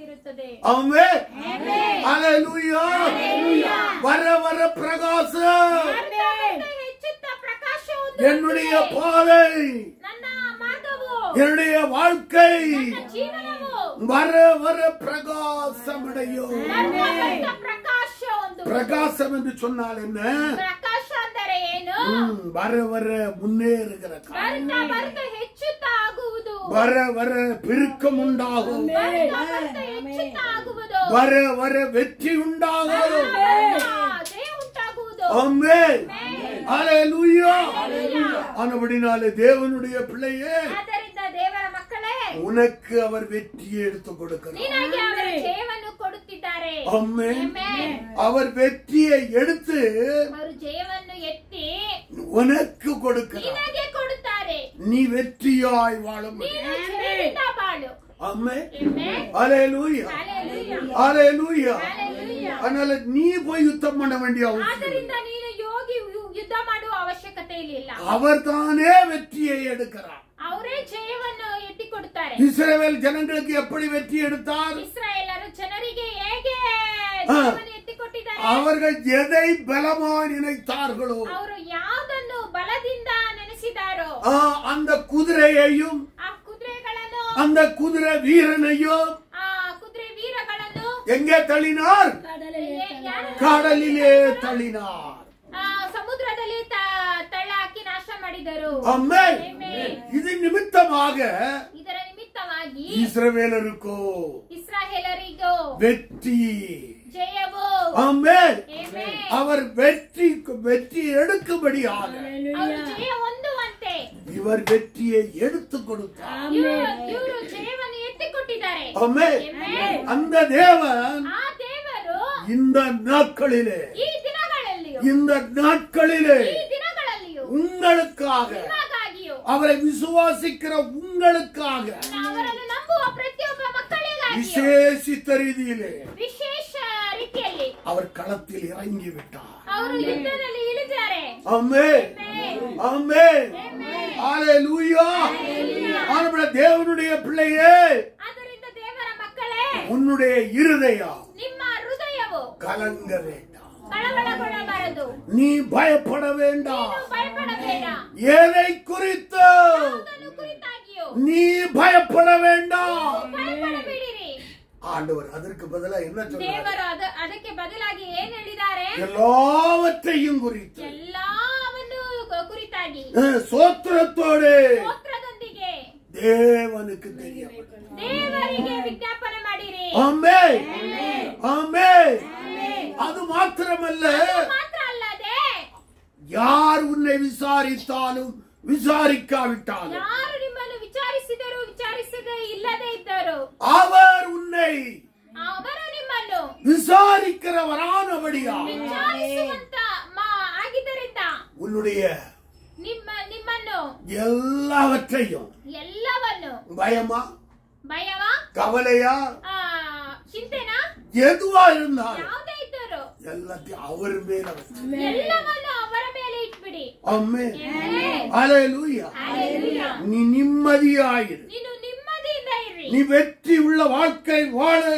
S2: ಇರುತ್ತದೆ.
S1: ஆமென். ஹalleluya. வர வர பிரகாಶ.
S2: ಹೆಚ್ಚುತ್ತಾ ಪ್ರಕಾಶ
S1: என்னுடைய பாதை,
S2: ನನ್ನ ಮಾರ್ಗವು,
S1: என்னுடைய வாழ்க்கை
S2: ನನ್ನ ಜೀವನವು
S1: வர வர பிரகாசமடையும்.
S2: ನನ್ನ ಪ್ರಕಾಶ ಒಂದು.
S1: பிரகாசம் என்று சொன்னால் என்ன?
S2: ಪ್ರಕಾಶ ಅಂದರೆ ಏನು?
S1: வர வர முன்னேறுகிற
S2: ಬರ್ತಾ ಬರ್ತಾ ಹೆಚ್ಚುತ್ತಾ ಆಗುವುದು.
S1: வர வர பெருக்கம் உண்டாகும்.
S2: ಬರ್ತಾ ಬರ್ತಾ ಹೆಚ್ಚುತ್ತಾ ಆಗುವುದು.
S1: வர வர வெற்றி உண்டாகும்.
S2: ಜಯ ಉಂಟಾಗುವುದು.
S1: ஆமென். ஹalleluya. ஆனபடினாலே தேவனுடைய பிள்ளையே,
S2: ಆದ್ದರಿಂದ ದೇವರ ಮಕ್ಕಳೇ,
S1: உனக்கு அவர் வெற்றியை எடுத்து கொடுக்கிறார்.
S2: ನಿನಗೆ ಅವರು ಜಯವನ್ನು ಕೊಡುತ್ತಿದ್ದಾರೆ.
S1: ஆமென்.
S2: ಆಮೆನ್.
S1: அவர் வெற்றியை எடுத்து
S2: ಅವರು ಜಯವನ್ನು ಎತ್ತಿ
S1: உனக்கு கொடுக்கிறார்.
S2: ನಿನಗೆ ಕೊಡುತ್ತಾರೆ.
S1: நீ வெற்றியாய் வாழ முடியும்.
S2: ನೀನು ಜಯದಿಂದ ಬಾಳು.
S1: ஆமென்.
S2: ಆಮೆನ್.
S1: ஹalleluya.
S2: ಹಲ್ಲೆಲೂಯಾ.
S1: ஹalleluya.
S2: ಹಲ್ಲೆಲೂಯಾ.
S1: அதனால நீ போய் யுத்தம் பண்ண வேண்டிய அவசியம்
S2: ಆದ್ದರಿಂದ ನೀನು ಯುದ್ಧ ಮಾಡುವ ಅವಶ್ಯಕತೆ ಇಲ್ಲ.
S1: அவர் தானே வெற்றியை எடுக்கிறார்.
S2: ಅವರೇ ಜಯವನ್ನು ಎತ್ತಿ ಕೊಡುತ್ತಾರೆ.
S1: இஸ்ரவேல் ஜனங்களுக்கு எப்படி வெற்றி எடுத்தார்?
S2: ಇಸ್ರಾಯೇಲರು ಜನರಿಗೆ ಹೇಗೆ ಜಯವನ್ನು ಎತ್ತಿ ಕೊಟ್ಟಿದ್ದಾರೆ?
S1: அவர்கள் எதை பலமாய் நினைத்தார்களோ
S2: ಅವರು ಯಾವುದನ್ನು ಬಲದಿಂದ ನೆನೆಸಿದಾರೋ
S1: அந்த குதிரையையும்
S2: ಆ ಕುದುರೆಗಳನ್ನು,
S1: அந்த குதிரை வீரனையும்
S2: ಆ ಕುದುರೆ ವೀರಗಳನ್ನು
S1: எங்கே தள்ளினார்? கடலிலே தள்ளினார்.
S2: ಸಮುದ್ರದಲ್ಲಿ ತಳ್ಳಾಕಿ ನಾಶ ಮಾಡಿದರು.
S1: ஆமென். இது நிமித்தமாக
S2: ಇದರ ನಿಮಿತ್ತವಾಗಿ
S1: இஸ்ரவேலருக்கோ
S2: ಇಸ್ರಾಯೇಲರಿಗೂ
S1: வெற்றி.
S2: ಜಯವು.
S1: ஆமென்.
S2: ಆಮೆನ್.
S1: அவர் வெற்றி எடுக்கும்படியாக
S2: ಅವರು ಜಯ ಹೊಂದುವಂತೆ
S1: இவர் வெற்றியை எடுத்து கொடுத்தார்.
S2: ಇವರು ಜಯವನ್ನು ಎತ್ತಿಕೊಟ್ಟಿದ್ದಾರೆ.
S1: ஆமென்.
S2: ಆಮೆನ್.
S1: அந்த தேவன்
S2: ಆ ದೇವರು
S1: இந்த நாட்களிலே
S2: ಈ ದಿನಗಳಲ್ಲಿಯೂ
S1: உங்களுக்காக,
S2: ನಿಮಗಾಗಿಯೂ,
S1: அவரை விசுவாசிக்கிற உங்களுக்காக
S2: ಅವರನ್ನು ನಂಬುವ ಪ್ರತಿಯೊಬ್ಬ ಮಕ್ಕಳಿಗಾಗಿಯೂ
S1: விசேஷித்த ரீதியிலே
S2: ವಿಶೇಷ ರೀತಿಯಲ್ಲಿ
S1: அவர் களத்தில் இறங்கி விட்டார்.
S2: ಅವರು ಯುದ್ಧದಲ್ಲಿ ಇಳಿದ್ದಾರೆ.
S1: ஆமென். ஆமென். ஹalleluya. ஆண்டவரே தேவனுடைய பிள்ளையே,
S2: ಆದ್ದರಿಂದ ದೇವರ ಮಕ್ಕಳೇ,
S1: உன்னுடைய இருதயம்
S2: ನಿಮ್ಮ ಹೃದಯವು
S1: கலங்க வேண்டாம்.
S2: ಕಳವಳಗೊಳ್ಳಬಾರದು.
S1: நீ பயப்பட வேண்டாம்.
S2: ನೀನು ಭಯಪಡಬೇಡ.
S1: எதை குறித்து
S2: ಯಾವುದನ್ನು ಕುರಿತಾಗಿಯೂ
S1: நீ பயப்பட வேண்டாம்.
S2: ಭಯಪಡಬೇಡಿರಿ.
S1: ஆண்டவர் அதற்கு பதிலா என்ன சொல்றார்?
S2: ದೇವರು ಅದಕ್ಕೆ ಬದಲಾಗಿ ಏನ್ ಹೇಳಿದ್ದಾರೆ?
S1: எல்லாவற்றையும் குறித்து
S2: ಎಲ್ಲವನ್ನು ಕುರಿತಾಗಿ
S1: சோத்திரத்தோடு
S2: ಸ್ತೋತ್ರದೊಂದಿಗೆ
S1: தேவனுக்கு தெரியும்.
S2: ದೇವರಿಗೆ ವಿಜ್ಞಾಪನೆ ಮಾಡಿರಿ.
S1: ஆமென். ஆமென். அது மாத்திரமல்ல,
S2: ಮಾತ್ರ ಅಲ್ಲದೆ
S1: யார் உன்னை விசாரித்தாலும் விசாரிக்காவிட்டாலும்
S2: ಯಾರು ನಿಮ್ಮನ್ನು ವಿಚಾರಿಸಿದರು ವಿಚಾರಿಸದೆ ಇಲ್ಲದೆ ಇದ್ದರು
S1: அவர் உன்னை
S2: ಅವರು ನಿಮ್ಮನ್ನು
S1: விசாரிக்கிறவரானபடியா
S2: ವಿಚಾರಿಸುವಂತ ಆಗಿದ್ದರಿಂದ
S1: உன்னுடைய
S2: ನಿಮ್ಮನ್ನು
S1: எல்லாவற்றையும்
S2: ಎಲ್ಲವನ್ನು
S1: பயமா
S2: ಭಯವಾ
S1: கவலையா
S2: ಚಿಂತೆನಾ
S1: எதுவா இருந்தாலும்
S2: ಯಾವುದೇ ಇದ್ದರು
S1: எல்லாத்தையும் அவர் மேல
S2: ಎಲ್ಲವನ್ನು ಅವರ ಮೇಲೆ ಇಟ್ಬಿಡಿ.
S1: ஆமென். ஹல்லேலூயா. நீ நிம்மதியாயிரு.
S2: ನೀನು ನೆಮ್ಮದಿಯಿಂದ ಇರಿ.
S1: நீ வெற்றி உள்ள வாழ்க்கை வாழு.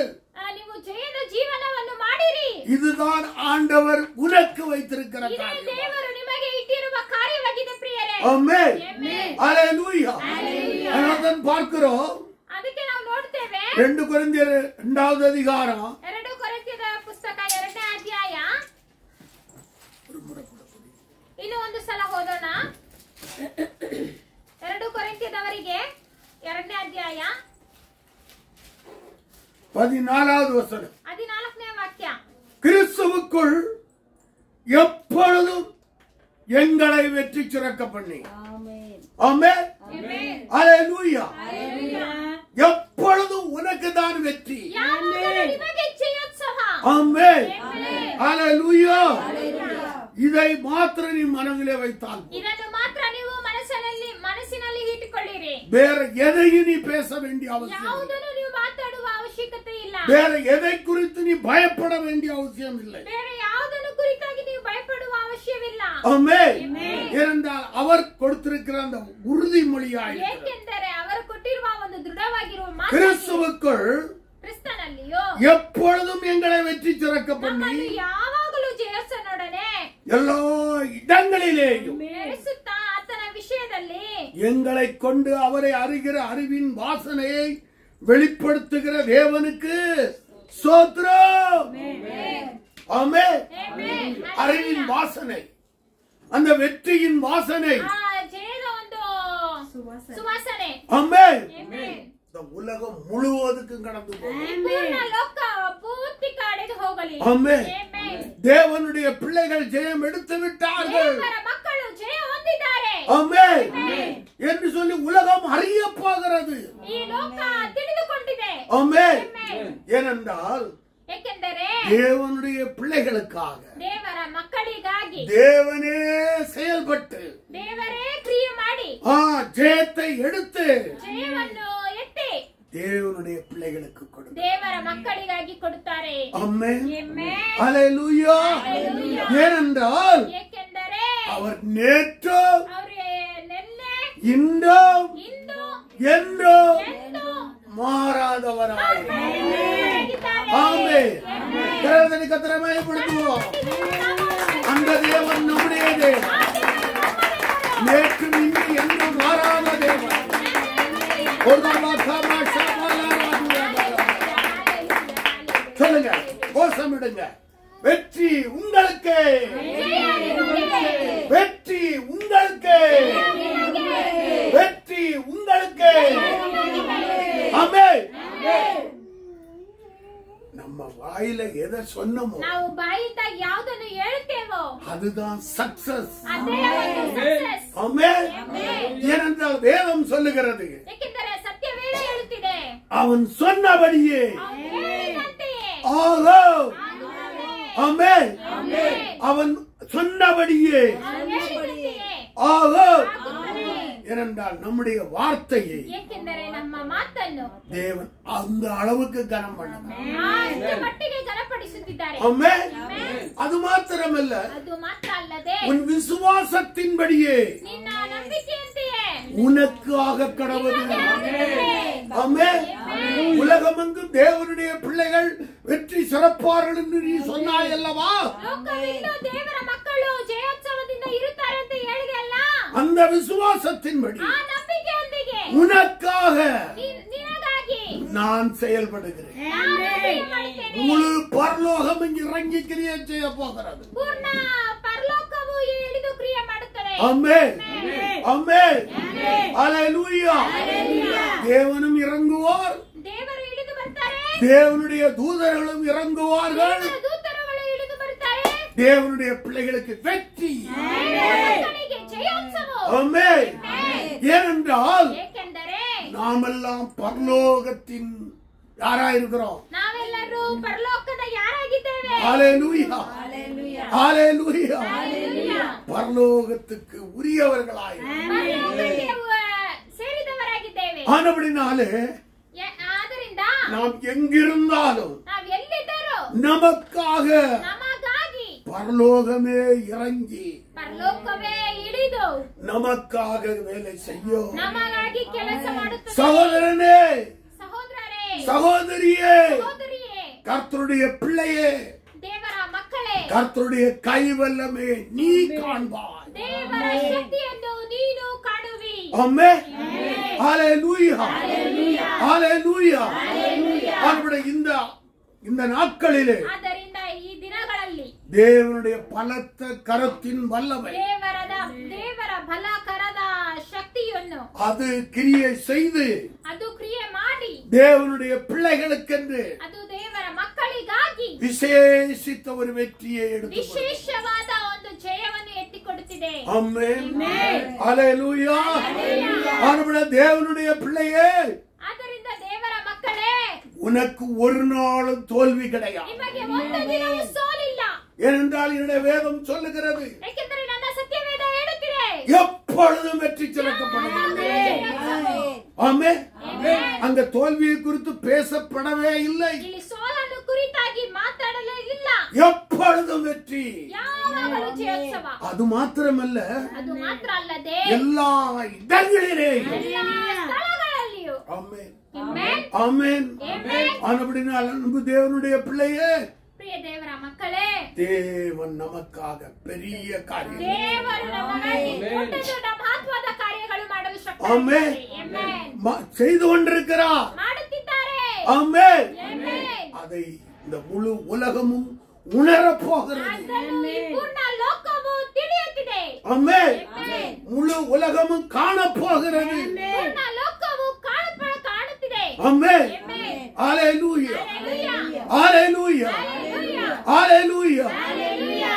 S2: ನೀವು ಜಯದ ಜೀವನವನ್ನು ಮಾಡಿರಿ.
S1: இதுதான் ஆண்டவர் உனக்கு வைத்திருக்கிற
S2: ಇದೇ
S1: காரியம்.
S2: ದೇವರು ನಿಮಗೆ ಇಟ್ಟಿರುವ ಕಾರ್ಯವಾಗಿದೆ ಪ್ರಿಯರೇ.
S1: ஆமென். ஹல்லேலூயா. அதனால்தான் பார்க்கிறோம்.
S2: ಅದಕ್ಕೆ ನಾವು ನೋಡ್ತೇವೆ
S1: 2 கொரிந்தியர் 2வது அதிகாரம்
S2: 2 ಕೊರಿಂಥದ ಪುಸ್ತಕ 2ನೇ ಅಧ್ಯಾಯ. ಇನ್ನು ಒಂದು ಸಲ ಓದೋಣ. 2 ಕೊರಿಂಥದವರಿಗೆ 2ನೇ ಅಧ್ಯಾಯ
S1: 14வது வசனம்.
S2: 14ನೇ ವಾಕ್ಯ.
S1: கிறிஸ்துவுக்குள் எப்பொழுதும் எங்களை வெற்றி சிறக்க பண்ணி. ஆமென். ஹல்லேலூயா. எப்பொழுதும் உனக்கு தான் வெற்றி.
S2: ನಿಮಗೆ ಜಯೋತ್ಸವ.
S1: ஆமென். ஹல்லேலூயா. இதை மாத்திரம் நீ மனதிலே வைத்தால்
S2: ಇದನ್ನು ಮಾತ್ರ ನೀವು ಮನಸ್ಸಿನಲ್ಲಿ ಇಟ್ಟುಕೊಳ್ಳಿರಿ.
S1: வேற எதையும் நீ பேச வேண்டிய அவசியம் இல்லை.
S2: ಯಾವುದನ್ನು ನೀವು ಮಾತಾಡುವ ಅವಶ್ಯಕತೆ ಇಲ್ಲ.
S1: வேற எதை குறித்து நீ பயப்பட வேண்டிய அவசியம் இல்லை.
S2: ಬೇರೆ ಯಾವುದನ್ನು ಕುರಿತಾಗಿ ನೀವು ಭಯಪಡುವ ಅವಶ್ಯವಿಲ್ಲ.
S1: ஆமென். ஏனென்றால் அவர் கொடுத்திருக்கிற அந்த உறுதிமொழியாய்
S2: ಏಕೆಂದರೆ ಅವರು ಕೊಟ್ಟಿರುವ ಒಂದು ದೃಢವಾಗಿರುವ ಮಾತು
S1: கிறிஸ்துவுக்குள்
S2: ಕ್ರಿಸ್ತನಲ್ಲಿಯೋ
S1: எப்பொழுதும் எங்களை வெற்றி சிறக்க பண்ணி
S2: ನಮ್ಮನ್ನು ಯಾವಾಗಲೂ ಜಯಸ್ಸನೊಡನೆ
S1: எல்லா இடங்களிலேயும்
S2: ನಡೆಸುತ್ತಾ ಆತನ ವಿಷಯದಲ್ಲಿ
S1: எங்களை கொண்டு அவரை அறிகிற அறிவின் வாசனையை வெளிப்படுத்துகிற தேவனுக்கு ஸ்தோத்திரம். ஆமென். அறிவின் வாசனை, அந்த வெற்றியின் வாசனை,
S2: ಜಯದ ಒಂದು ಸುವಾಸನೆ.
S1: ஆமென்.
S2: ಆಮೆನ್.
S1: இந்த உலகம் முழுவதுக்கும் கடந்து போகும்.
S2: ಪೂರ್ಣ ಲೋಕ ಪೂರ್ತಿ ಕಡೆದು ಹೋಗಲಿ.
S1: ஆமென்.
S2: ಆಮೆನ್.
S1: தேவனுடைய பிள்ளைகள் ஜெயம் எடுத்து விட்டார்கள்.
S2: ದೇವರ ಮಕ್ಕಳು ಜಯ ಹೊಂದಿದ್ದಾರೆ.
S1: ஆமென் என்று சொல்லி உலகம் அறிய போகிறது.
S2: ಈ ಲೋಕ ತಿಳಿದುಕೊಂಡಿದೆ.
S1: ஆமென். ஏனென்றால்
S2: ಏಕೆಂದರೆ
S1: தேவனுடைய பிள்ளைகளுக்காக
S2: ದೇವರ ಮಕ್ಕಳಿಗಾಗಿ
S1: தேவனே செயல்பட்டு
S2: ದೇವರೇ ಕ್ರಿಯೆ ಮಾಡಿ
S1: ஜெயத்தை எடுத்து
S2: ಜಯವನ್ನು ಎತ್ತಿ
S1: தேவனுடைய பிள்ளைகளுக்கு கொடு.
S2: ದೇವರ ಮಕ್ಕಳಿಗಾಗಿ ಕೊಡುತ್ತಾರೆ.
S1: ஆமென்.
S2: ಆಮೆನ್.
S1: ஹல்லேலூயா. ஏனென்றால்
S2: ಏಕೆಂದರೆ
S1: அவர் நேற்றும்
S2: ಅವರೇ ನೆನ್ನೆ
S1: இன்றும்
S2: ಇಂದು
S1: என்றும்
S2: ಎಂದು
S1: மாறாதவராய்.
S2: ಆಗಿದ್ದಾರೆ.
S1: ஆமென். கர்த்தரை கத்திரமயப்படுத்துவோம். அந்த தேவன் நம்முடைய தேவன், நேற்றும் இன்று என்றும் மாறாத தேவன். சொல்லுங்க, கோஷமிடுங்க. வெற்றி உங்களுக்கு, வெற்றி உங்களுக்கு, வெற்றி உங்களுக்கு. ஆமென். நம்ம வாயில எதை சொன்னமோ
S2: ನಾವು ಬಾಯಿಂದ ಯಾವುದನ್ನು ಹೇಳುತ್ತೇವೋ
S1: அதுதான் சக்சஸ்.
S2: ಅದೇ ಒಂದು success.
S1: ஆமென். ஏனென்றால் வேதம் சொல்லுகிறது,
S2: ಏಕೆಂದರೆ ಸತ್ಯವೇದ ಹೇಳುತ್ತಿದೆ,
S1: அவன் சொன்னபடியே
S2: ಅವನು ಹೇಳಿದಂತೆಯೇ
S1: ஆகும்.
S2: ಆಗುತ್ತದೆ.
S1: ஆமென்.
S2: ಆಮೆನ್.
S1: அவன் சொன்னபடியே
S2: ಅವನು ಹೇಳಿದಂತೆಯೇ
S1: ஆகும்.
S2: ಆಗುತ್ತದೆ.
S1: ஏனென்றால் நம்முடைய வார்த்தையை
S2: ಏಕೆಂದರೆ ನಮ್ಮ ಮಾತನ್ನು
S1: தேவன் அந்த அளவுக்கு கனம் பண்ணுவார்.
S2: ಅಷ್ಟು ಮಟ್ಟಿಗೆ ಘನಪಡಿಸುತ್ತಿದ್ದಾರೆ.
S1: ஆமென்.
S2: ಆಮೆನ್.
S1: அது மாத்திரமல்ல,
S2: ಅದು ಮಾತ್ರ ಅಲ್ಲದೆ
S1: உன் விசுவாசத்தின்படியே
S2: ನಿನ್ನ ನಂಬಿಕೆಯಂತೆಯೇ
S1: உனக்கு ஆக கடவுள். ஆமென். உலகமெங்கும் தேவனுடைய பிள்ளைகள் வெற்றி சிறப்பார்கள் என்று நீ சொன்னாய் அல்லவா?
S2: ಲೋಕವಿಂದು ದೇವರ ಮಕ್ಕಳು ಜಯೋತ್ಸವದಿಂದ ಇರುತ್ತಾರೆ ಅಂತ ಹೇಳಿದೆ ಅಲ್ಲ?
S1: அந்த விசுவாசத்தின்படி
S2: ಆ ನಂಬಿಕೆಯೊಂದಿಗೆ
S1: உனக்காக
S2: ನಿನಗಾಗಿ
S1: நான் செயல்படுகிறேன்.
S2: ನಾನು ಕ್ರಿಯೆ ಮಾಡುತ್ತೇನೆ.
S1: முழு பரலோகம் இங்கு இறங்கி கிரியை செய்ய போகிறது.
S2: ಪೂರ್ಣ ಪರಲೋಕವು ಇಳಿದು ಕ್ರಿಯೆ ಮಾಡುತ್ತದೆ.
S1: ஆமென். ஆமென். ஹல்லேலூயா. தேவனும் இறங்குவார்,
S2: ದೇವರು ಇಳಿದು ಬರ್ತಾರೆ.
S1: தேவனுடைய தூதர்களும் இறங்குவார்கள்,
S2: ದೇವರ ದೂತರುಗಳು ಇಳಿದು ಬರ್ತಾರೆ.
S1: தேவனுடைய பிள்ளைகளுக்கு வெற்றி.
S2: ಮಕ್ಕಳಿಗೆ ಜಯೋತ್ಸವ.
S1: ஆமென். ஏனென்றால்
S2: ಏಕೆಂದರೆ
S1: நாமெல்லாம் பரலோகத்தின் யாராயிருக்கிறோம்?
S2: ನಾವೆಲ್ಲರೂ ಪರಲೋಕದ ಯಾರಾಗಿದ್ದೇವೆ.
S1: ஹalleluya, ஹalleluya.
S2: ಹಲ್ಲೆಲೂಯಾ.
S1: பரலோகத்துக்கு உரியவர்களாய்
S2: ಪರಲೋಕಕ್ಕೆ ಸೇರಿದವರಾಗಿದ್ದೇವೆ.
S1: ஆனபடினாலே
S2: ಆದ್ದರಿಂದ
S1: நாம் எங்கிருந்தாலும்
S2: ನಾವು ಎಲ್ಲಿದ್ದರೂ
S1: நமக்காக
S2: ನಮಗಾಗಿ
S1: பரலோகமே இறங்கி
S2: ಪರಲೋಕವೇ ಇಳಿದು
S1: நமக்காக வேலை செய்யும்.
S2: ನಮಗಾಗಿ ಕೆಲಸ ಮಾಡುತ್ತದೆ.
S1: சகோதரனே,
S2: ಸಹೋದರರೇ,
S1: சகோதரியே,
S2: ಸಹೋದರಿಯೇ,
S1: கர்த்தருடைய பிள்ளையே,
S2: ದೇವರ ಮಕ್ಕಳೇ,
S1: கர்த்தருடைய கைவல்லமே நீ காண்பாய்.
S2: ದೇವರ ಶಕ್ತಿಯನ್ನು ನೀನು ಕಾಣುವಿ.
S1: ஆமென். ஹalleluya, ஹalleluya. ஆண்டவரே, இந்த நாட்களிலே
S2: ಆದ್ದರಿಂದ ಈ ದಿನಗಳಲ್ಲಿ
S1: தேவனுடைய பலத்த கரத்தின் வல்லமை
S2: ದೇವರ ಬಲಕರದ ಶಕ್ತಿಯನ್ನು
S1: அது கிரியை செய்து
S2: ಅದು ಕ್ರಿಯೆ ಮಾಡಿ
S1: தேவனுடைய பிள்ளைகளுக்கென்று
S2: ಅದು ದೇವರ ಮಕ್ಕಳಿಗಾಗಿ
S1: விசேஷித்த ஒரு வெற்றியை எடுத்து
S2: ವಿಶೇಷವಾದ ಒಂದು ಜಯವನ್ನು ಎತ್ತಿಕೊಡುತ್ತಿದೆ.
S1: ஆமென். ஹalleluya. ஆண்டவரே, தேவனுடைய பிள்ளையே,
S2: ಆದ್ದರಿಂದ ದೇವರ ಮಕ್ಕಳೇ,
S1: உனக்கு ஒரு நாளும் தோல்வி கிடையாது.
S2: ನಿಮಗೆ ಒಂದು ದಿನವೂ ಸೋಲಿಲ್ಲ.
S1: ஏனென்றால் என்னுடைய வேதம் சொல்லுகிறது,
S2: ಏಕೆಂದರೆ ನನ್ನ ಸತ್ಯವೇದ ಹೇಳುತ್ತಿದೆ,
S1: எப்பொழுதும் வெற்றி சிறக்கப்படுகிறது. ஆமென். அங்க தோல்வியை குறித்து பேசப்படவே இல்லை.
S2: ಇಲ್ಲಿ ಸೋಲನ್ನು ಕುರಿತಾಗಿ ಮಾತಾಡಲೇ ಇಲ್ಲ.
S1: எப்பொழுதும் வெற்றி.
S2: ಯಾವಾಗಲೂ ಜಯೋತ್ಸವ.
S1: அது மாத்திரமல்ல,
S2: ಅದು ಮಾತ್ರ ಅಲ್ಲದೆ
S1: எல்லா இடங்களிலேயும்.
S2: ಎಲ್ಲ ಸ್ಥಳಗಳಲ್ಲಿಯೂ.
S1: ஆமென்,
S2: ಆಮೆನ್.
S1: ஆமென்.
S2: ಆಮೆನ್.
S1: ஆனபடினால் அன்பு தேவனுடைய பிள்ளையே,
S2: ಪ್ರಿಯ ದೇವರ ಮಕ್ಕಳೇ,
S1: தேவன் நமக்காக பெரிய காரியம்
S2: ದೇವರು ನಮಗಾಗಿ ದೊಡ್ಡ ದೊಡ್ಡ ಮಹತ್ವದ ಕಾರ್ಯಗಳು ಮಾಡಲು
S1: ಆಮೆನ್.
S2: ಶಕ್ತರಾಗಿದ್ದಾರೆ.
S1: செய்து கொண்டிருக்கிறார்.
S2: ಮಾಡುತ್ತಿದ್ದಾರೆ.
S1: ஆமென்.
S2: ಆಮೆನ್.
S1: அதை இந்த முழு உலகமும் உணரப் போகிறது.
S2: ಅದನ್ನು ಈ ಪೂರ್ಣ ಲೋಕವು ತಿಳಿಯುತ್ತಿದೆ.
S1: ஆமென்.
S2: ಆಮೆನ್.
S1: முழு உலகமும் காணப் போகிறது.
S2: ಪೂರ್ಣ ಲೋಕವು ಕಾಣುತ್ತಿದೆ.
S1: ஆமென்.
S2: ಆಮೆನ್.
S1: ஹalleluya,
S2: ಹಲ್ಲೆಲೂಯಾ.
S1: ஹalleluya,
S2: ಹಲ್ಲೆಲೂಯಾ.
S1: ஹalleluya.
S2: ಹಲ್ಲೆಲೂಯಾ.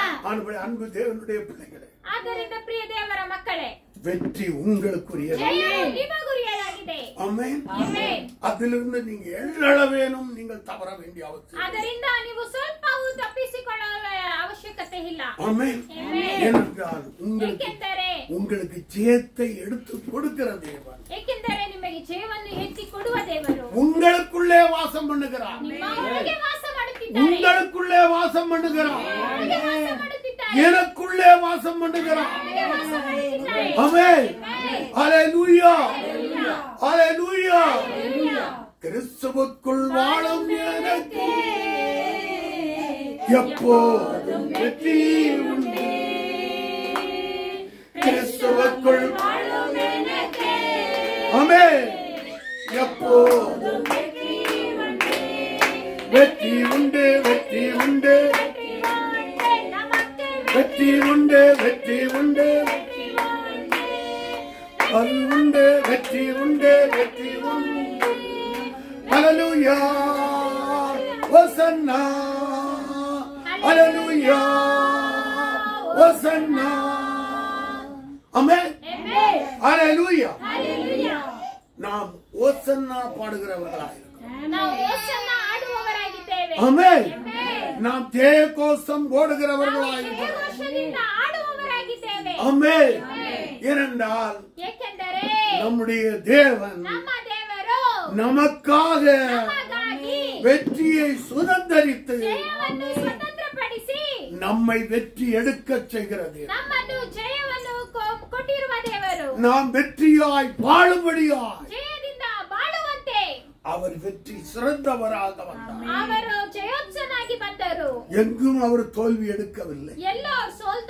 S1: அன்பு தேவனுடைய பிள்ளைகளே,
S2: ಆದ್ದರಿಂದ ಪ್ರಿಯ ದೇವರ ಮಕ್ಕಳೇ,
S1: வெற்றி உங்களுக்குரியது.
S2: ಜಯವು ನಿಮಗುರಿಯದಾಗಿದೆ.
S1: ஆமென்.
S2: ಆಮೆನ್.
S1: அதிலிருந்து நீங்க எழவேணும், நீங்கள் தவற வேண்டிய அவசியம்.
S2: ಆದ್ದರಿಂದ ನೀವು ಸ್ವಲ್ಪವೂ ತಪ್ಪಿಸಿಕೊಳ್ಳುವ ಅವಶ್ಯಕತೆ ಇಲ್ಲ.
S1: ஆமென். ஏனென்றால் உங்களுக்கு ஜெயத்தை எடுத்து கொடுக்கிற தேவன்,
S2: ಏಕೆಂದರೆ ನಿಮಗೆ ಜಯವನ್ನು ಎತ್ತಿ ಕೊಡುವ ದೇವರು
S1: உங்களுக்குள்ளே வாசம் பண்ணுகிறார்.
S2: ನಿಮ್ಮ ಒಳಗೆ ವಾಸ ಮಾಡುತ್ತಿದ್ದಾರೆ.
S1: உங்களுக்குள்ளே வாசம் பண்ணுகிறார்.
S2: ಒಳಗೆ ವಾಸ ಮಾಡುತ್ತಿದ್ದಾರೆ.
S1: எனக்குள்ளே வாசம் பண்ணுகிறார்.
S2: ಒಳಗೆ ವಾಸ ಮಾಡುತ್ತಿದ್ದಾರೆ.
S1: ஆமென். ஹalleluya, ஹalleluya. கிறிஸ்துவுக்குள் வாழும் எனக்கு எப்போதும் வெற்றி உண்டு. கிறிஸ்துவுக்குள்
S2: வாழும் எனக்கு
S1: ஆமென். எப்போதும் வெற்றி உண்டு, வெற்றி உண்டு,
S2: நமக்கு
S1: வெற்றி உண்டு, வெற்றி உண்டு, அது உண்டு, வெற்றி உண்டு, வெற்றி உண்டு. ஹalleluya, ஹோசன்னா, ஹalleluya, ஹோசன்னா. ஆமென். ஹalleluya.
S2: ಹಲ್ಲೆಲೂಯಾ.
S1: நாம் ஹோசன்னா பாடுகிறவர்களாக இருக்கிறோம்.
S2: ನಾವು ಯೇಸುವನ್ನು ಆಡುವವರಾಗಿದ್ದೇವೆ.
S1: ஆமென்.
S2: ಆಮೆನ್.
S1: நாம் ஜெயகோஷம்
S2: ನಾವು
S1: போடுகிறவர்களாக இருக்கிறோம்.
S2: ಜಯಘೋಷದಿಂದ ಆಡುವವರಾಗಿದ್ದೇವೆ.
S1: ஆமென். ஏனென்றால்
S2: ಏಕೆಂದರೆ
S1: நம்முடைய தேவன்
S2: ನಮ್ಮ ದೇವರು
S1: நமக்காக
S2: ನಮಗಾಗಿ
S1: வெற்றியை சுதந்தரித்து
S2: ಜಯವನ್ನು ಸ್ವತಂತ್ರಪಡಿಸಿ
S1: நம்மை வெற்றி எடுக்க செய்கிறது.
S2: ನಮ್ಮನ್ನು ಜಯವನ್ನು ಕೊಟ್ಟಿರುವ ದೇವರು
S1: நாம் வெற்றியாய் வாழும்படியாய்
S2: ಜಯದಿಂದ ಬಾಳುವಂತೆ
S1: அவர் வெற்றி சிறந்தவராக வந்தார்.
S2: ಅವರು ಜಯೋತ್ಸನಾಗಿ ಬಂದರು.
S1: எங்கும் அவர் தோல்வி எடுக்கவில்லை.
S2: ಎಲ್ಲೋ ಸೋಲು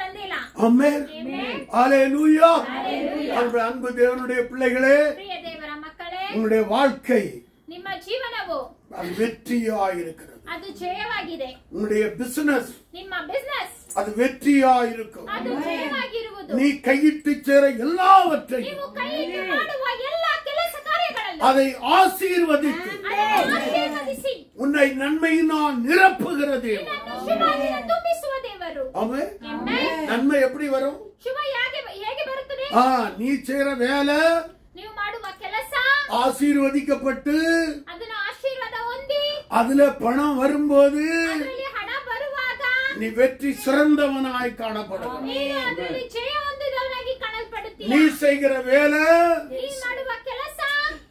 S2: ತಂದಿಲ್ಲ.
S1: ஆமென்.
S2: ಆಮೆನ್.
S1: ஹalleluya.
S2: ஹalleluya.
S1: அன்பு தேவனுடைய பிள்ளைகளே,
S2: ಪ್ರಿಯ ದೇವರ ಮಕ್ಕಳೇ,
S1: உங்களுடைய வாழ்க்கை
S2: ನಿಮ್ಮ ಜೀವನವು
S1: அது வெற்றியாய் இருக்கிறது.
S2: ಅದು ಜಯವಾಗಿದೆ.
S1: உங்களுடைய பிசினஸ்
S2: ನಿಮ್ಮ ಬಿಸಿನೆಸ್
S1: அது வெற்றியாய் இருக்கும்.
S2: ಅದು ಜಯವಾಗಿರುವುದು.
S1: நீ கையிட்டு சேர எல்லாவற்றையும்
S2: ನೀವು ಕೈಯಲ್ಲಿ ಮಾಡುವ ಎಲ್ಲ ಕೆಲಸ ಕಾರ್ಯಗಳಲ್ಲಿ
S1: அதை ஆசீர்வதித்து உன்னை நன்மையினால் நிரப்புகிற தேவன். ஆமென். நன்மை எப்படி வரும்? நீ செய்யற வேலை ஆசீர்வதிக்கப்பட்டு அதுல பணம் வரும்போது நீ வெற்றி சிறந்தவனாய் காணப்படும். நீ செய்கிற வேலை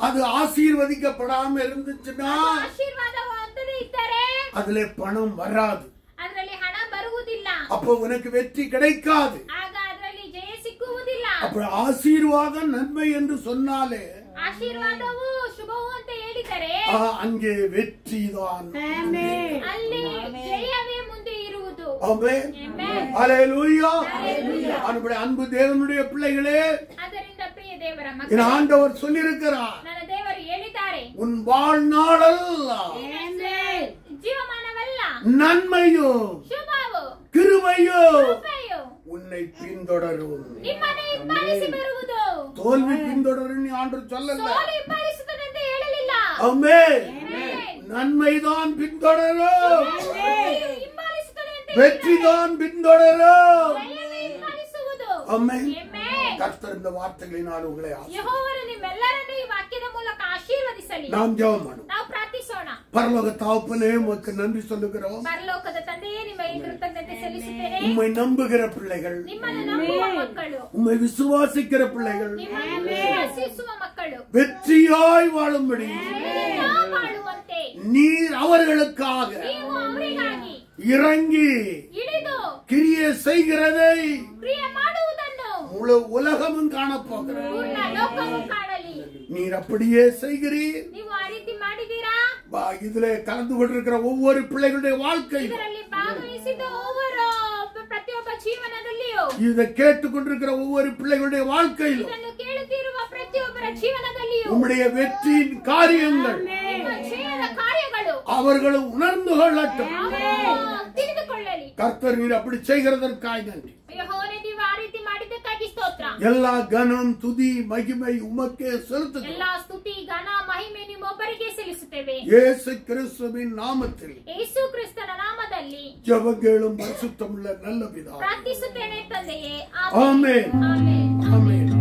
S1: அது ஆசீர்வதிக்கப்படாம இருந்துச்சுன்னா அதுல பணம் வராது. அப்போ உனக்கு வெற்றி கிடைக்காது. அப்ப ஆசீர்வாதம் நன்மை என்று சொன்னாலே அங்கே வெற்றி தான். அன்பு தேவனுடைய பிள்ளைகளே, ஆண்டவர் சொல்லியிருக்கிறார், உன் வாழ்நாளெல்லாம் நன்மையோ கிருபையோ உன்னை பின்தொடரும். தோல்வி பின்தொடரும் ஆண்டவர் சொல்லல. நன்மைதான் பின்தொடரும், வெற்றிதான் பின்தொடரும். கர்த்தர் இந்த வார்த்தைகளினால் உங்களை நாம் ஜெபம் பண்ணுவோம். பரலோக தகப்பனே, உமக்கு நன்றி சொல்லுகிறோம். உம்மை நம்புகிற பிள்ளைகள், உம்மை விசுவாசிக்கிற பிள்ளைகள் வெற்றியாய் வாழும்படி நீர் அவர்களுக்காக இறங்கி கிரியை செய்கிறதை முழு உலகமும் காணப்போகிறது. நீர் அப்படியே செய்கிறீர். இதுல கலந்து கொண்டிருக்கிற ஒவ்வொரு பிள்ளைகளுடைய வாழ்க்கை, இதை கேட்டுக்கொண்டிருக்கிற ஒவ்வொரு பிள்ளைகளுடைய வாழ்க்கையிலும் உம்முடைய வெற்றியின் காரியங்கள் அவர்களும் உணர்ந்து கொள்ளட்டும். கர்த்தர் நீர் அப்படி செய்கிறதற்காக நன்றி. எல்லா கனம் துதி மகிமை உமக்கே செலுத்துகிறோம். இயேசு கிறிஸ்துவின் நாமத்தில் ஜெபங்களும் பரிசுத்தமுள்ள நல்ல பிதாவே. ஆமென். ஆமென்.